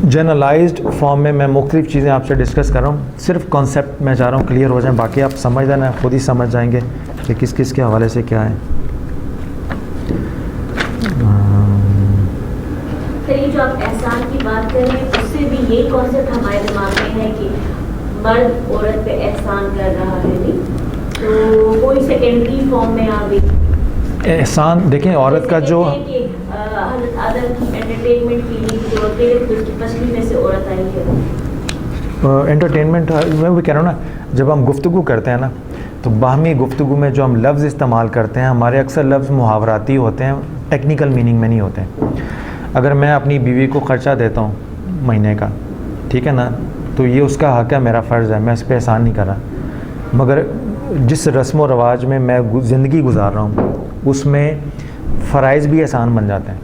जनरलाइज्ड फॉर्म में मैं मुख्तलिफ़ चीज़ें आपसे डिस्कस कर रहा हूँ, सिर्फ कॉन्सेप्ट मैं चाह रहा हूँ क्लियर हो जाए, बाकी आप समझ लेना, खुद ही समझ जाएंगे कि किस किस के हवाले से क्या है। चलिए, जो आप एहसान की बात कर रहे हैं उससे भी ये कॉन्सेप्ट हमारे दिमाग में है कि मर्द औरत पे एहसान कर रहा है, नहीं तो कोई सेकेंडरी फॉर्म में आ गई एहसान। देखें औरत का जो आदम की एंटरटेनमेंट के लिए जो होते हैं तो उसकी पसली में से औरत आई है। एंटरटेनमेंट मैं भी कह रहा हूँ ना, जब हम गुफ्तगू करते हैं ना तो बाहमी गुफ्तगू में जो हम लफ्ज़ इस्तेमाल करते हैं हमारे अक्सर लफ्ज़ मुहावराती होते हैं, टेक्निकल मीनिंग में नहीं होते हैं। अगर मैं अपनी बीवी को ख़र्चा देता हूँ महीने का, ठीक है ना, तो ये उसका हक़ है, मेरा फ़र्ज़ है, मैं इस पर एहसान नहीं कर रहा। मगर जिस रस्म व रवाज में मैं ज़िंदगी गुजार रहा हूँ उसमें फ़राइज़ भी एहसान बन जाते हैं।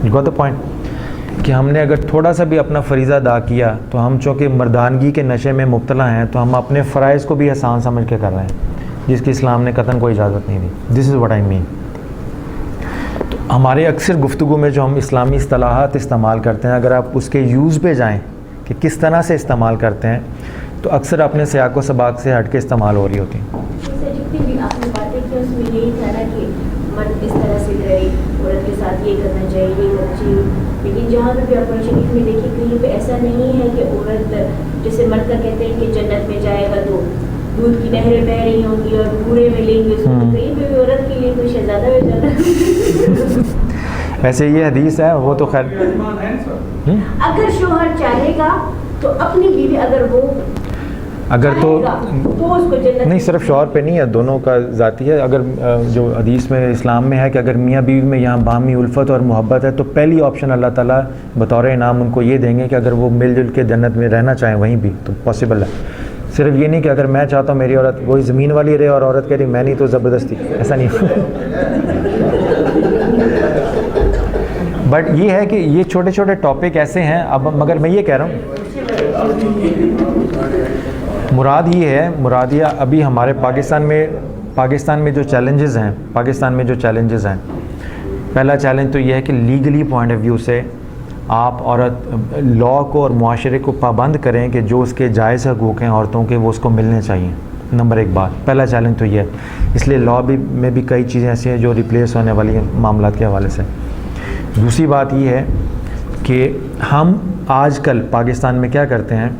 यू गॉट द पॉइंट कि हमने अगर थोड़ा सा भी अपना फ़रीज़ा अदा किया तो हम चूँकि मर्दानगी के नशे में मुब्तला हैं तो हम अपने फ़राइज़ को भी एहसान समझ के कर रहे हैं, जिसकी इस्लाम ने कतन कोई इजाज़त नहीं दी। This is what I mean. तो हमारे अक्सर गुफ्तगू में जो हम इस्लामी इस्तिलाहात इस्तेमाल करते हैं, अगर आप उसके यूज़ पे जाएँ कि किस तरह से इस्तेमाल करते हैं, तो अक्सर अपने सियाक़ व सबाक़ से हट के इस्तेमाल हो रही होती हैं। जितनी भी आपने बातें की उसमें यही था ना कि मर्द इस तरह से करे, औरत के साथ ये करना चाहिए, ये करना चाहिए, लेकिन जहाँ पे आप शरीफ में देखिए कहीं पे ऐसा नहीं है कि औरत, जैसे मर्द का कहते हैं कि जन्नत में जाएगा तो दूध की नहरें बह रही होंगी और पूरे मिलेंगे उसको, तो कहीं पे भी औरत के लिए कोई शहजादा मिल जाता। वैसे ये हदीस है, वो तो खैर अगर शोहर चाहेगा तो अपनी बीवी अगर तो उसको जन्नत नहीं, सिर्फ शौहर पे नहीं है, दोनों का ज़ाती है। अगर जो हदीस में इस्लाम में है कि अगर मियाँ बीवी में यहाँ बाहमी उल्फत और मोहब्बत है तो पहली ऑप्शन अल्लाह ताला बतौर इनाम उनको ये देंगे कि अगर वो मिलजुल के जन्नत में रहना चाहें वहीं भी तो पॉसिबल है। सिर्फ ये नहीं कि अगर मैं चाहता हूँ मेरी औरत वही ज़मीन वाली रहे और औरत कह रही मैं नहीं, तो ज़बरदस्ती, ऐसा नहीं। बट ये है कि ये छोटे छोटे टॉपिक ऐसे हैं। अब मगर मैं ये कह रहा हूँ, मुराद ये है, मुराद ये अभी हमारे पाकिस्तान में जो चैलेंजेस हैं, पहला चैलेंज तो ये है कि लीगली पॉइंट ऑफ व्यू से आप औरत लॉ को और मुआशरे को पाबंद करें कि जो उसके जायज़ हकूक़ हैं औरतों के वो उसको मिलने चाहिए। नंबर एक बात, पहला चैलेंज तो ये है। इसलिए लॉ में भी कई चीज़ें ऐसी हैं जो रिप्लेस होने वाली हैं मामलात के हवाले से। दूसरी बात ये है कि हम आजकल पाकिस्तान में क्या करते हैं,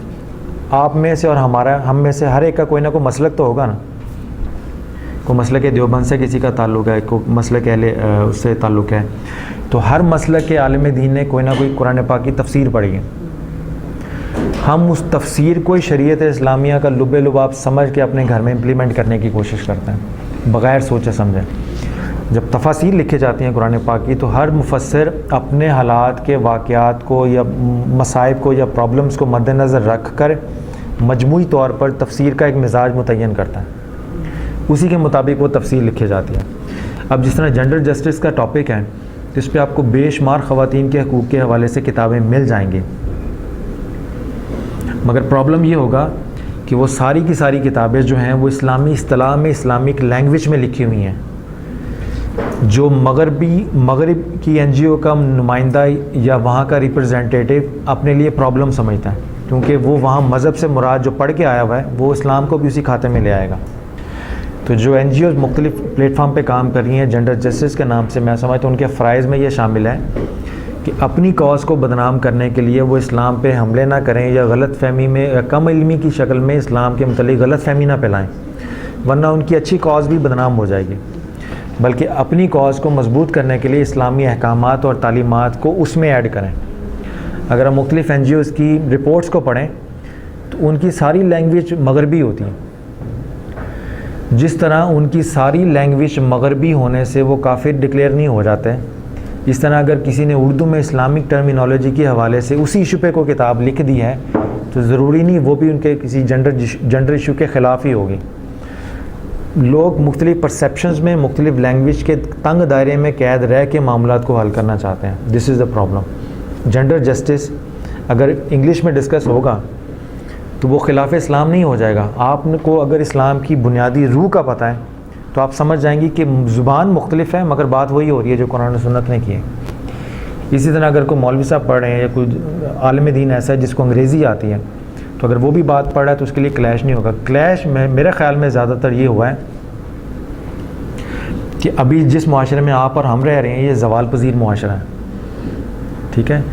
आप में से और हम में से हर एक का कोई ना कोई मसलक तो होगा ना। कोई मसलक देवबंद से किसी का ताल्लुक़ है, कोई मसलक अहले उससे ताल्लुक़ है, तो हर मसलक के आलिम दीन ने कोई ना कोई कुरान पाक की तफसीर पढ़ी है। हम उस तफसीर को शरीयत इस्लामिया का लुबे लुबाब समझ के अपने घर में इम्प्लीमेंट करने की कोशिश करते हैं बग़ैर सोचे समझे। जब तफासीर लिखे जाती हैं कुरान पाक की, तो हर मुफस्सिर अपने हालात के वाक़यात को या मसाइब को या प्रॉब्लम्स को मद्देनज़र रख कर मजमूई तौर पर तफसीर का एक मिजाज मुतय्यन करता है, उसी के मुताबिक वो तफसीर लिखी जाती है। अब जिस तरह जेंडर जस्टिस का टॉपिक है, तो इस पर आपको बेशुमार ख़वातीन के हकूक़ के हवाले से किताबें मिल जाएंगी, मगर प्रॉब्लम ये होगा कि वो सारी की सारी किताबें जो हैं वो इस्लामी इस्तिलाह में, इस्लामिक लैंग्वेज में लिखी हुई हैं, जो मगरिब की NGO का नुमाइंदा या वहाँ का रिप्रेजेंटेटिव अपने लिए प्रॉब्लम समझता है, क्योंकि वो वहाँ मज़हब से मुराद जो पढ़ के आया हुआ है वो इस्लाम को भी उसी खाते में ले आएगा। तो जो NGO मुख्तलिफ प्लेटफार्म पे काम कर रही हैं जेंडर जस्टिस के नाम से, मैं समझता हूँ उनके फ़राइज़ में ये शामिल है कि अपनी कॉज़ को बदनाम करने के लिए वो इस्लाम पे हमले ना करें या गलत फ़हमी में या कम इल्मी की शक्ल में इस्लाम के मतलब गलत फ़हमी ना फैलाएँ, वरना उनकी अच्छी कॉज़ भी बदनाम हो जाएगी। बल्कि अपनी कॉज़ को मजबूत करने के लिए इस्लामी अहकामात और तालीमात को उसमें ऐड करें। अगर हम मुख्तलिफ NGOs की रिपोर्ट्स को पढ़ें तो उनकी सारी लैंग्वेज मगरबी होती है। जिस तरह उनकी सारी लैंग्वेज मगरबी होने से वो काफिर डिक्लेयर नहीं हो जाते, इस तरह अगर किसी ने उर्दू में इस्लामिक टर्मिनोलॉजी के हवाले से उसी इशू पे कोई किताब लिख दी है तो ज़रूरी नहीं वो भी उनके किसी जेंडर इशू के ख़िलाफ़ ही होगी। लोग मुख्तलिफ परसेप्शंस में, मुख्तलिफ लैंग्वेज के तंग दायरे में कैद रह के मामलात को हल करना चाहते हैं। This is the problem. Gender justice अगर इंग्लिश में डिस्कस होगा तो वो खिलाफ इस्लाम नहीं हो जाएगा। आपको अगर इस्लाम की बुनियादी रूह का पता है तो आप समझ जाएंगी कि ज़ुबान मुख्तलिफ है मगर बात वही हो रही है जो कुरान और सुन्नत ने की है। इसी तरह अगर कोई मौलवी साहब पढ़ रहे हैं या कोई आलिम दीन ऐसा है जिसको अंग्रेज़ी आती है, तो अगर वो भी बात पढ़ रहा है तो उसके लिए क्लैश नहीं होगा। क्लैश में मेरे ख़्याल में ज़्यादातर ये हुआ है कि अभी जिस मुआशरे में आप और हम रह रहे हैं ये ज़वाल पजीर मुआशरा है, ठीक है।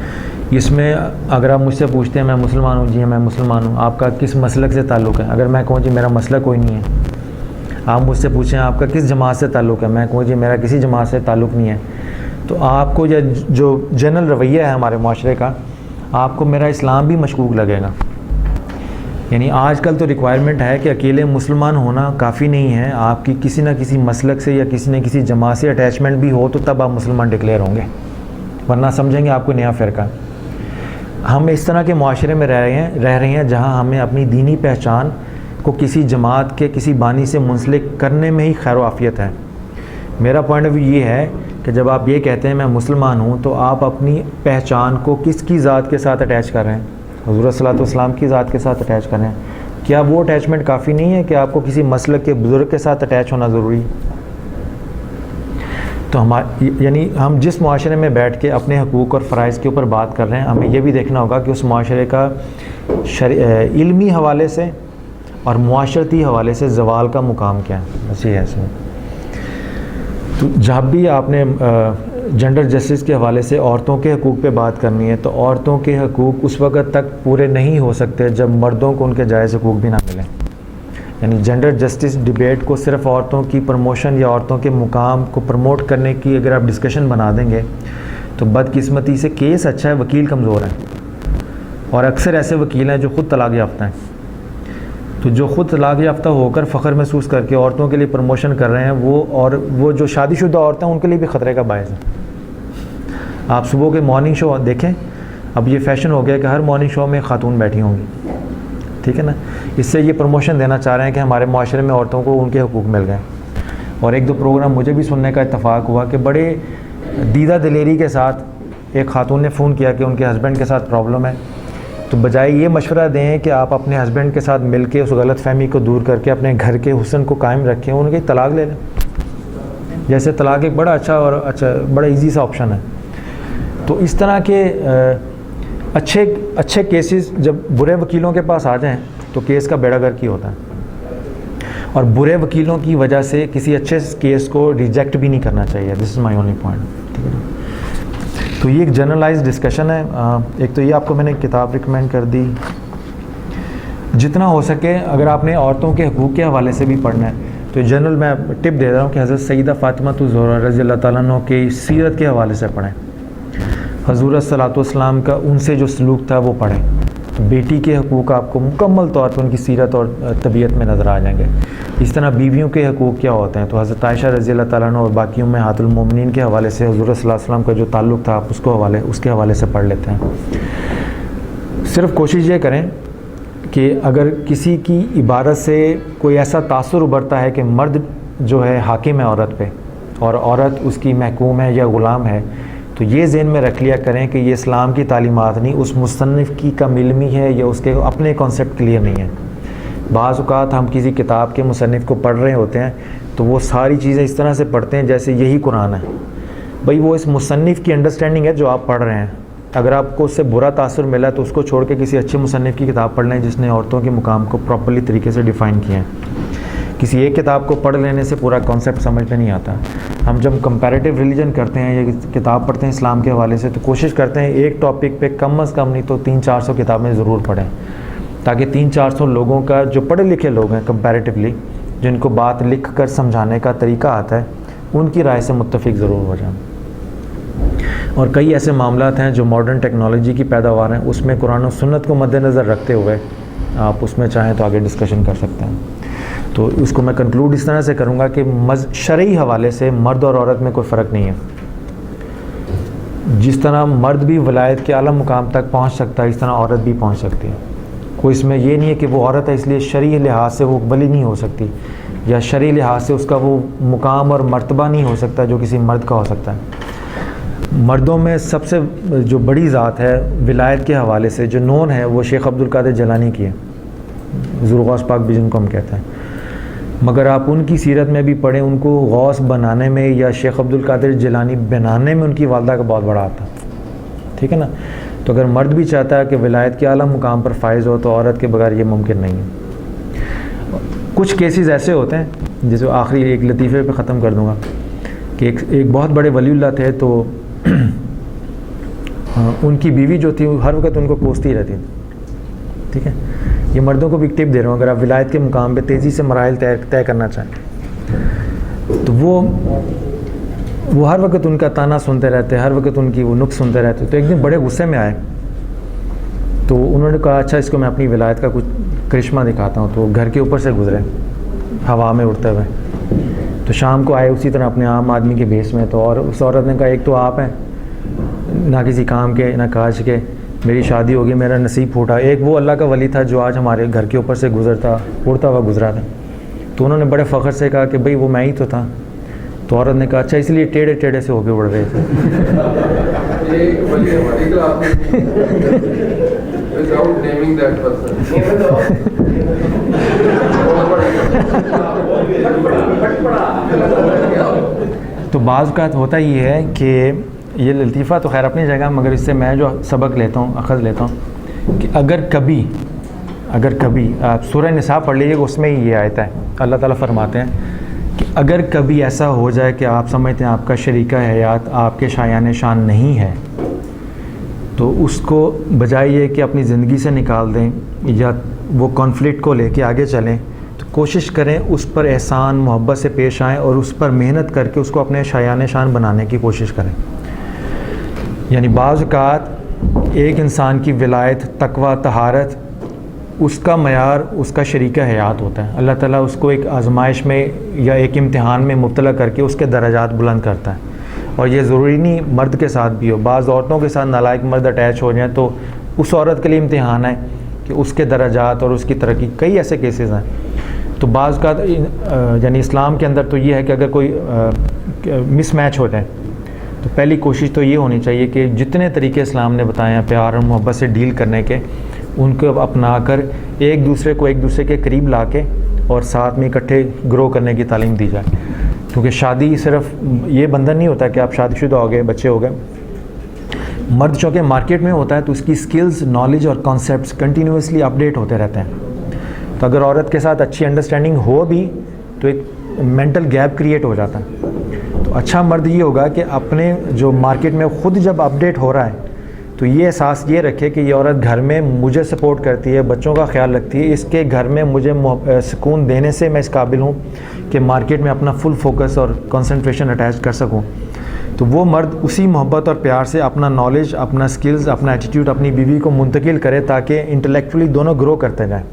इसमें अगर आप मुझसे पूछते हैं मैं मुसलमान हूँ, जी मैं मुसलमान हूँ, आपका किस मसलक से ताल्लुक़ है, अगर मैं कहूँ जी मेरा मसला कोई नहीं है। आप मुझसे पूछें आपका किस जमात से ताल्लुक़ है, मैं कहूँ जी मेरा किसी जमात से ताल्लुक़ नहीं है, तो आपको या जो जनरल रवैया है हमारे माशरे का, आपको मेरा इस्लाम भी मशकूक लगेगा। यानी आजकल तो रिक्वायरमेंट है कि अकेले मुसलमान होना काफ़ी नहीं है, आपकी किसी न किसी मसलक से या किसी न किसी जमात से अटैचमेंट भी हो तो तब आप मुसलमान डिक्लेयर होंगे, वरना समझेंगे आपको नया फ़िरका। हम इस तरह के माशरे में रह रहे हैं जहाँ हमें अपनी दीनी पहचान को किसी जमात के किसी बानी से मुंसलिक करने में ही खैर आफियत है। मेरा पॉइंट ऑफ व्यू ये है कि जब आप ये कहते हैं मैं मुसलमान हूँ तो आप अपनी पहचान को किसकी ज़ात के साथ अटैच कर रहे हैं, हुज़ूर सल्लल्लाहु अलैहि वसल्लम की ज़ात के साथ अटैच कर रहे हैं। क्या वो अटैचमेंट काफ़ी नहीं है कि आपको किसी मसलक के बुज़ुर्ग के साथ अटैच होना ज़रूरी है? तो यानी हम जिस मुआशरे में बैठ के अपने हकूक़ और फ़राइज़ के ऊपर बात कर रहे हैं, हमें ये भी देखना होगा कि उस मुआशरे का इल्मी हवाले से और मुआशरती हवाले से ज़वाल का मुकाम क्या है, बस ये है इसमें। तो जब भी आपने जेंडर जस्टिस के हवाले से औरतों के हकूक़ पे बात करनी है तो औरतों के हकूक़ उस वक़्त तक पूरे नहीं हो सकते जब मर्दों को उनके जायज़ हकूक़ भी ना मिलें। यानी जेंडर जस्टिस डिबेट को सिर्फ औरतों की प्रमोशन या औरतों के मुकाम को प्रमोट करने की अगर आप डिस्कशन बना देंगे तो बदकिस्मती से केस अच्छा है, वकील कमज़ोर है, और अक्सर ऐसे वकील हैं जो ख़ुद तलाक़ याफ्ता हैं। तो जो ख़ुद तलाक़ याफ्ता होकर फ़ख्र महसूस करके औरतों के लिए प्रमोशन कर रहे हैं वो जो शादीशुदा औरतें हैं उनके लिए भी ख़तरे का बायस है। आप सुबह के मॉर्निंग शो देखें, अब ये फ़ैशन हो गया कि हर मॉर्निंग शो में ख़ातून बैठी होंगी, ठीक है ना। इससे ये प्रमोशन देना चाह रहे हैं कि हमारे माशरे में औरतों को उनके हकूक़ मिल गए। और एक दो प्रोग्राम मुझे भी सुनने का इत्तफ़ाक़ हुआ कि बड़े दीदा दिलेरी के साथ एक ख़ातून ने फ़ोन किया कि उनके हस्बैंड के साथ प्रॉब्लम है, तो बजाय ये मशवरा दें कि आप अपने हस्बैंड के साथ मिल के उस गलत फ़हमी को दूर करके अपने घर के हुस्न को कायम रखें, उनकी तलाक़ ले लें। जैसे तलाक़ एक बड़ा बड़ा ईजी सा ऑप्शन है। तो इस तरह के अच्छे केसेस जब बुरे वकीलों के पास आ जाएं तो केस का बेड़ा गर्क ही होता है, और बुरे वकीलों की वजह से किसी अच्छे केस को रिजेक्ट भी नहीं करना चाहिए। This is my only point, ठीक है ना। तो ये एक जनरलाइज डिस्कशन है। एक तो ये आपको मैंने किताब रिकमेंड कर दी, जितना हो सके अगर आपने औरतों के हकूक़ के हवाले से भी पढ़ना है तो जनरल मैं टिप दे रहा हूँ कि हज़रत सईदा फ़ातिमा ज़ोहरा रज़ी अल्लाह ताला अन्हा की सीरत के हवाले से पढ़ें, हज़ूर सल्लल्लाहु अलैहि वसल्लम का उनसे जो सलूक था वो पढ़ें, बेटी के हकूक़ आपको मुकम्मल तौर पर उनकी सीरत और तबीयत में नज़र आ जाएंगे। इस तरह बीवियों के हकूक़ क्या होते हैं, तो हज़रत आयशा रज़ी अल्लाह ताला अन्हा और बाकी उम्महातुल मोमिनीन के हवाले से हुज़ूर सल्लल्लाहु अलैहि वसल्लम का जो ताल्लुक़ था आप उसके हवाले से पढ़ लेते हैं। सिर्फ़ कोशिश ये करें कि अगर किसी की इबारत से कोई ऐसा तासुर उभरता है कि मर्द जो है हाकिम है औरत पे और औरत उसकी महकूम है या ग़ुलाम है, तो ये ज़हन में रख लिया करें कि ये इस्लाम की तालीमात नहीं, उस मुसन्निफ़ की कम इल्मी है या उसके अपने कॉन्सेप्ट क्लियर नहीं है। बाज़ औक़ात हम किसी किताब के मुसन्निफ़ को पढ़ रहे होते हैं तो वो सारी चीज़ें इस तरह से पढ़ते हैं जैसे यही कुरान है। भाई वो इस मुसन्निफ़ की अंडरस्टैंडिंग है जो आप पढ़ रहे हैं। अगर आपको उससे बुरा तासुर मिला तो उसको छोड़ के किसी अच्छे मुसन्निफ़ की किताब पढ़ लें जिसने औरतों के मुकाम को प्रॉपर्ली तरीके से डिफ़ाइन किए हैं। किसी एक किताब को पढ़ लेने से पूरा कॉन्सेप्ट समझ में नहीं आता। हम जब कंपैरेटिव रिलीजन करते हैं या किताब पढ़ते हैं इस्लाम के हवाले से, तो कोशिश करते हैं एक टॉपिक पे कम से कम नहीं तो 300-400 किताबें ज़रूर पढ़ें, ताकि 300-400 लोगों का जो पढ़े लिखे लोग हैं कंपैरेटिवली, जिनको बात लिख कर समझाने का तरीका आता है, उनकी राय से मुत्तफ़िक ज़रूर हो जाएं। और कई ऐसे मामलात हैं जो मॉडर्न टेक्नोलॉजी की पैदावार हैं, उसमें कुरान और सुन्नत को मद्देनज़र रखते हुए आप उसमें चाहें तो आगे डिस्कशन कर सकते हैं। तो इसको मैं कंक्लूड इस तरह से करूँगा कि शरई हवाले से मर्द और औरत में कोई फ़र्क नहीं है। जिस तरह मर्द भी वलायत के आला मुकाम तक पहुँच सकता है, इस तरह औरत भी पहुँच सकती है। कोई इसमें ये नहीं है कि वो औरत है इसलिए शरई लिहाज से वो वली नहीं हो सकती, या शरई लिहाज से उसका वो मुकाम और मर्तबा नहीं हो सकता जो किसी मर्द का हो सकता है। मर्दों में सबसे जो बड़ी ज़ात है विलायत के हवाले से जो नोन है वो शेख अब्दुल कादिर जिलानी की है, ज़ुर गौस पाक भी जिनको हम कहते हैं। मगर आप उनकी सीरत में भी पढ़ें, उनको गौस बनाने में या शेख अब्दुल कादिर जिलानी बनाने में उनकी वालदा का बहुत बड़ा हाथ था। ठीक है ना। तो अगर मर्द भी चाहता है कि विलायत के आला मुकाम पर फायज़ हो तो औरत के बगैर ये मुमकिन नहीं है। कुछ केसेस ऐसे होते हैं, जैसे आखिरी एक लतीफ़े पे ख़त्म कर दूँगा कि एक बहुत बड़े वलीउल्लाह थे, तो उनकी बीवी जो थी हर वक्त उनको कोसती रहती थी। ठीक है, ये मर्दों को भी टिप दे रहा हूँ, अगर आप विलायत के मुकाम पे तेज़ी से मराहिल तय करना चाहें तो वो हर वक्त उनका ताना सुनते रहते, हर वक्त उनकी वो नुक्स सुनते रहते। तो एक दिन बड़े गुस्से में आए, तो उन्होंने कहा अच्छा इसको मैं अपनी विलायत का कुछ करिश्मा दिखाता हूँ। तो घर के ऊपर से गुजरे हवा में उड़ते हुए, तो शाम को आए उसी तरह अपने आम आदमी के भेस में। तो और उस औरत ने कहा एक तो आप हैं ना किसी काम के ना काज के, मेरी शादी होगी, मेरा नसीब फूटा। एक वो अल्लाह का वली था जो आज हमारे घर के ऊपर से गुजरता उड़ता हुआ गुजरा था। तो उन्होंने बड़े फ़ख्र से कहा कि भाई वो मैं ही तो था। तो औरत ने कहा अच्छा इसलिए टेढ़े टेढ़े से होके उड़ रहे थे। तो बाज़ का होता ये है कि ये लतीफ़ा तो खैर अपनी जगह, मगर इससे मैं जो सबक लेता हूँ, अखज़ लेता हूँ कि अगर कभी आप सूरह निसा पढ़ लीजिएगा, उसमें ही ये आयत है। अल्लाह ताला फरमाते हैं कि अगर कभी ऐसा हो जाए कि आप समझते हैं आपका शरीका हयात आपके शायान शान नहीं है, तो उसको बजाय ये कि अपनी ज़िंदगी से निकाल दें या वो कॉन्फ्लिक्ट को लेके आगे चलें, तो कोशिश करें उस पर एहसान मोहब्बत से पेश आएँ और उस पर मेहनत करके उसको अपने शायान शान बनाने की कोशिश करें। यानी बाज़ औक़ात एक इंसान की विलायत, तकवा, तहारत, उसका मयार उसका शरीका हयात होता है। अल्लाह ताला उसको एक आजमाइश में या एक इम्तिहान में मुब्तला करके उसके दर्जात बुलंद करता है। और ये ज़रूरी नहीं मर्द के साथ भी हो, बाज़ औरतों के साथ नालायक मर्द अटैच हो जाएँ तो उस औरत के लिए इम्तिहान है कि उसके दर्जात और उसकी तरक्की। कई ऐसे केसेस हैं। तो बाज़ का यानी इस्लाम के अंदर तो ये है कि अगर कोई मिसमैच हो जाए तो पहली कोशिश तो ये होनी चाहिए कि जितने तरीके इस्लाम ने बताए हैं प्यार और मोहब्बत से डील करने के, उनको अपना कर एक दूसरे को एक दूसरे के करीब ला के और साथ में इकट्ठे ग्रो करने की तालीम दी जाए। क्योंकि शादी सिर्फ ये बंधन नहीं होता कि आप शादीशुदा हो गए, बच्चे हो गए। मर्द चूँकि मार्केट में होता है तो उसकी स्किल्स, नॉलेज और कॉन्सेप्ट्स कंटिन्यूसली अपडेट होते रहते हैं। तो अगर औरत के साथ अच्छी अंडरस्टैंडिंग हो भी तो एक मेंटल गैप क्रिएट हो जाता है। तो अच्छा मर्द ये होगा कि अपने जो मार्केट में ख़ुद जब अपडेट हो रहा है तो ये एहसास ये रखे कि ये औरत घर में मुझे सपोर्ट करती है, बच्चों का ख्याल रखती है, इसके घर में मुझे सुकून देने से मैं इस काबिल हूँ कि मार्केट में अपना फुल फोकस और कंसंट्रेशन अटैच कर सकूँ। तो वो मर्द उसी मोहब्बत और प्यार से अपना नॉलेज, अपना स्किल्स, अपना एटीट्यूड अपनी बीवी को मुंतकिल करे ताकि इंटेलेक्चुअली दोनों ग्रो करते जाएँ।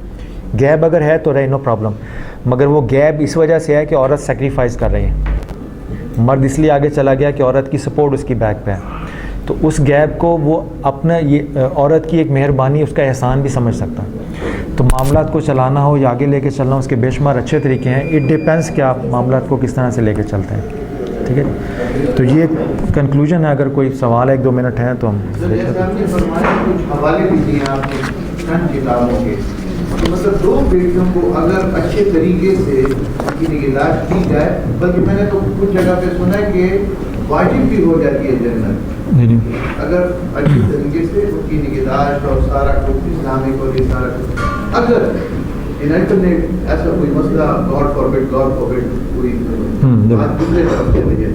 गैप अगर है तो रहे, नो प्रॉब्लम, मगर वो गैप इस वजह से है कि औरत सेक्रीफाइस कर रही है। मर्द इसलिए आगे चला गया कि औरत की सपोर्ट उसकी बैक पे है, तो उस गैप को वो अपना ये औरत की एक मेहरबानी, उसका एहसान भी समझ सकता है। तो मामलात को चलाना हो या आगे लेके चलना हो, उसके बेशुमार अच्छे तरीके हैं। इट डिपेंड्स कि आप मामलात को किस तरह से लेके चलते हैं, ठीक है। तो ये कंक्लूजन है। अगर कोई सवाल है, 1-2 मिनट हैं तो हम कुछ हवाले भी दिए आपने चंद किताबों के, तो मतलब 2 बेटियों को अगर अच्छे तरीके से उनकी निगहदाश्त की जाए, बल्कि मैंने तो कुछ जगह पे सुना है कि वाजिब भी हो जाती है जन्नत अगर अच्छी तरीके से उनकी निगहदाश्त और सारा कुछ इस्लामिक और ये सारा कुछ। अगर यूनाइटेड ने ऐसा कोई मसला गॉड फॉरबिड कोई बात दूसरे तरफ चले जाए,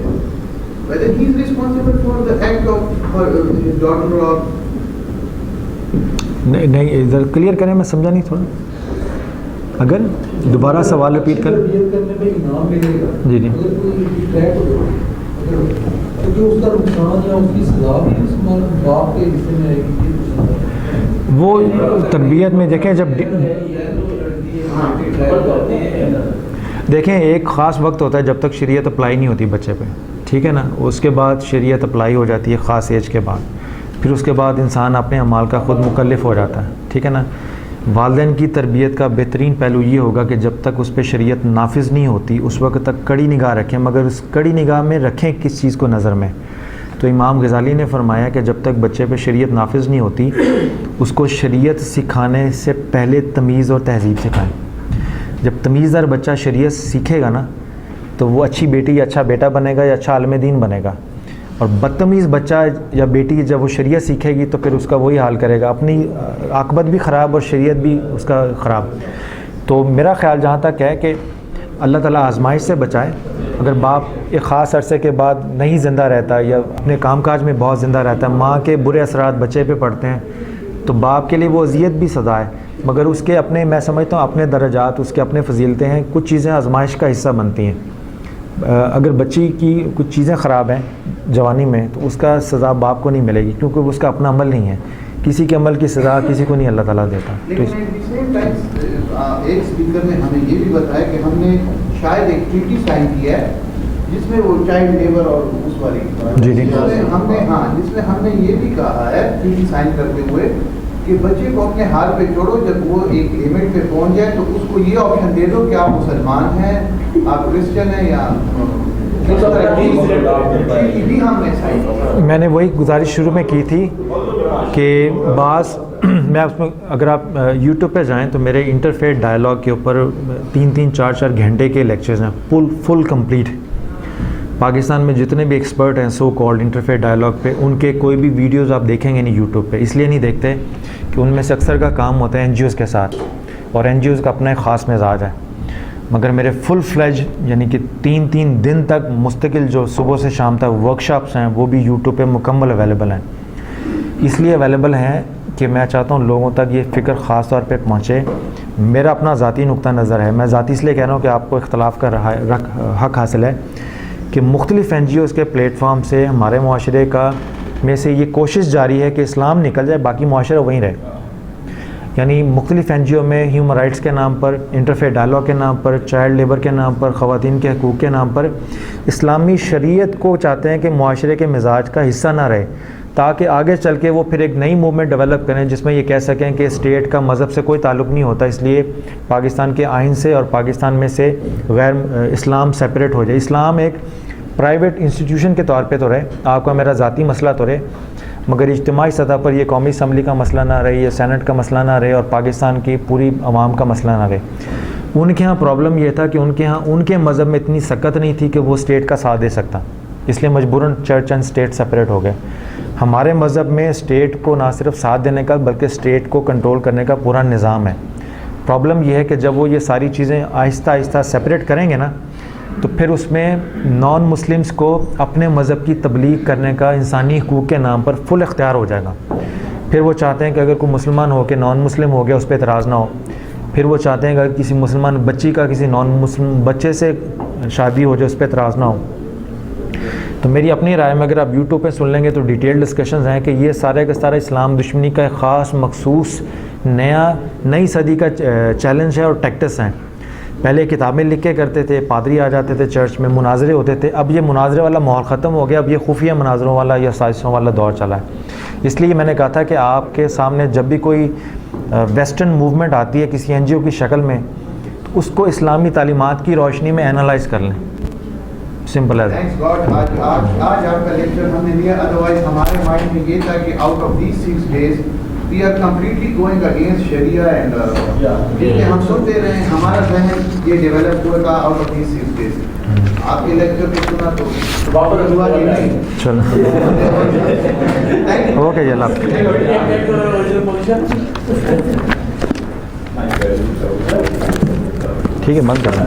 whether he is responsible for the act of his daughter or नहीं इधर क्लियर करें, मैं समझा नहीं थोड़ा। अगर दोबारा सवाल रिपीट करें। करने में इनाम मिलेगा जी जी, अगर कोई ट्रैक हो तो जो उसका नुकसान या उसकी सजा भी उस बाप के हिस्से में आएगी। वो तरबियत में देखें, जब देखें एक ख़ास वक्त होता है जब तक शरीयत अप्लाई नहीं होती बच्चे पे, ठीक है ना। उसके बाद शरीयत अप्लाई हो जाती है ख़ास एज के बाद, फिर उसके बाद इंसान अपने अमाल का ख़ुद मुकल्लिफ़ हो जाता है, ठीक है ना। वालिदैन की तरबियत का बेहतरीन पहलू ये होगा कि जब तक उस पर शरीयत नाफिज नहीं होती उस वक्त तक कड़ी निगाह रखें, मगर उस कड़ी निगाह में रखें किस चीज़ को नज़र में। तो इमाम गज़ाली ने फरमाया कि जब तक बच्चे पे शरीयत नाफिज नहीं होती उसको शरीयत सिखाने से पहले तमीज़ और तहज़ीब सिखाएं। जब तमीज़दार बच्चा शरीयत सीखेगा ना तो वो अच्छी बेटी या अच्छा बेटा बनेगा या अच्छा आलिम दीन बनेगा। और बदतमीज़ बच्चा या बेटी जब वो शरीयत सीखेगी तो फिर उसका वही हाल करेगा, अपनी आकबत भी ख़राब और शरीयत भी उसका ख़राब। तो मेरा ख़्याल जहाँ तक है कि अल्लाह ताला आजमाइश से बचाए। अगर बाप एक ख़ास अरसे के बाद नहीं ज़िंदा रहता या अपने कामकाज में बहुत ज़िंदा रहता है, माँ के बुरे असरात बच्चे पे पड़ते हैं, तो बाप के लिए वो अजियत भी सज़ा है, मगर उसके अपने, मैं समझता हूँ अपने दर्जात, उसके अपने फ़जीलतें हैं। कुछ चीज़ें आजमाइश का हिस्सा बनती हैं। अगर बच्ची की कुछ चीज़ें ख़राब हैं जवानी में तो उसका सज़ा बाप को नहीं मिलेगी, क्योंकि उसका अपना अमल नहीं है। किसी के अमल की सज़ा किसी को नहीं अल्लाह ताला देता। एक स्पीकर ने हमें ये भी बताया कि हमने शायद एक ट्रीटी साइन किया है जिसमें वो चाइल्ड लेबर और उस वाली जिसमें हमने ये भी कहा है ट्रीटी साइन करते हुए कि बच्चे को अपने हाल पे छोड़ो, जब वो एक लिमिट पे पहुंच जाए तो उसको ये ऑप्शन दे दो कि आप मुसलमान हैं, आप क्रिश्चियन हैं या भी हमने साइन। मैंने वही गुजारिश शुरू में की थी कि बास मैं उसमें, अगर आप यूट्यूब पे जाएं तो मेरे इंटरफेथ डायलॉग के ऊपर 3-3, 4-4 घंटे के लेक्चर्स हैं, फुल कंप्लीट। पाकिस्तान में जितने भी एक्सपर्ट हैं सो कॉल्ड इंटरफेथ डायलॉग पे, उनके कोई भी वीडियोस आप देखेंगे नहीं यूट्यूब पे। इसलिए नहीं देखते कि उनमें से अक्सर का काम होता है एनजीओज़ के साथ, और एनजीओज़ का अपना एक ख़ास मिजाज है। मगर मेरे फुल फ्लेज यानी कि 3-3 दिन तक मुस्तकिल जो सुबह से शाम तक वर्कशॉप्स हैं वो भी यूट्यूब पे मुकम्मल अवेलेबल हैं। इसलिए अवेलेबल हैं कि मैं चाहता हूँ लोगों तक ये फ़िक्र ख़ास तौर पे पहुँचे। मेरा अपना ज़ाती नुक्ता नज़र है, मैं ज़ाती इसलिए कह रहा हूँ कि आपको इख्तलाफ का हक़ हासिल है कि मुख्तलिफ़ एनजीओज़ के प्लेटफॉर्म से हमारे मुआशरे का में से ये कोशिश जारी है कि इस्लाम निकल जाए, बाकी मुआशरा वहीं रहे। यानी मुख्तलिफ़ एनजीओ में ह्यूमन राइट्स के नाम पर, इंटरफेथ डायलॉग के नाम पर, चाइल्ड लेबर के नाम पर, ख़वातीन के हकूक़ के नाम पर इस्लामी शरीयत को चाहते हैं कि मुआशरे के मिजाज का हिस्सा ना रहे, ताकि आगे चल के वो फिर एक नई मूवमेंट डेवलप करें जिसमें ये कह सकें कि स्टेट का मज़हब से कोई ताल्लुक़ नहीं होता, इसलिए पाकिस्तान के आइन से और पाकिस्तान में से गैर इस्लाम सेपरेट हो जाए। इस्लाम एक प्राइवेट इंस्टीट्यूशन के तौर पे तो रहे, आपका मेरा ज़ाती मसला तो रहे, मगर इज्तिमाई सतह पर ये कौमी असम्बली का मसला ना रहे, ये सेनेट का मसला ना रहे, और पाकिस्तान की पूरी आवाम का मसला ना रहे। उनके यहाँ प्रॉब्लम ये था कि उनके यहाँ उनके मज़हब में इतनी सख्त नहीं थी कि वो स्टेट का साथ दे सकता, इसलिए मजबूरन चर्च एंड स्टेट सेपरेट हो गए। हमारे मज़हब में स्टेट को ना सिर्फ साथ देने का बल्कि स्टेट को कंट्रोल करने का पूरा निज़ाम है। प्रॉब्लम यह है कि जब वो ये सारी चीज़ें आहिस्ता आहिस्ता सेपरेट करेंगे ना तो फिर उसमें नॉन मुस्लिम्स को अपने मज़हब की तबलीग करने का इंसानी हकूक़ के नाम पर फुल इख्तियार हो जाएगा। फिर वो चाहते हैं कि अगर कोई मुसलमान हो के नॉन मुस्लिम हो गया उस पर एतराज़ ना हो। फिर वो चाहते हैं कि अगर किसी मुसलमान बच्ची का किसी नॉन मुस्लिम बच्चे से शादी हो जाए उस पर एतराज़ ना हो। तो मेरी अपनी राय में अगर आप यूट्यूब पे सुन लेंगे तो डिटेल डिस्कशंस हैं कि ये सारे का सारा इस्लाम दुश्मनी का एक ख़ास मखसूस नई सदी का चैलेंज है और टैक्टिस हैं। पहले किताबें लिख के करते थे, पादरी आ जाते थे चर्च में, मुनाजरे होते थे। अब ये मुनाजरे वाला माहौल ख़त्म हो गया, अब ये खुफिया मुनाजरों वाला या साजिशों वाला दौर चला है। इसलिए मैंने कहा था कि आपके सामने जब भी कोई वेस्टर्न मूवमेंट आती है किसी NGO की शक्ल में, उसको इस्लामी तालीमात की रोशनी में एनालाइज कर लें। सिंपल है। थैंक्स गॉड आज आपका लेक्चर हमने लिया, अदरवाइज हमारे माइंड में ये था कि out of these 6 days we are completely going against शरिया एंड जितने हम सुनते रहे हमारा जहन ये डेवलप हुआ था आउट ऑफ दीज 6 days। आपके लेक्चर पे सुना तो वापस हुआ कि नहीं। चलो थैंक यू। ओके जनाब, ठीक है, बंद करना।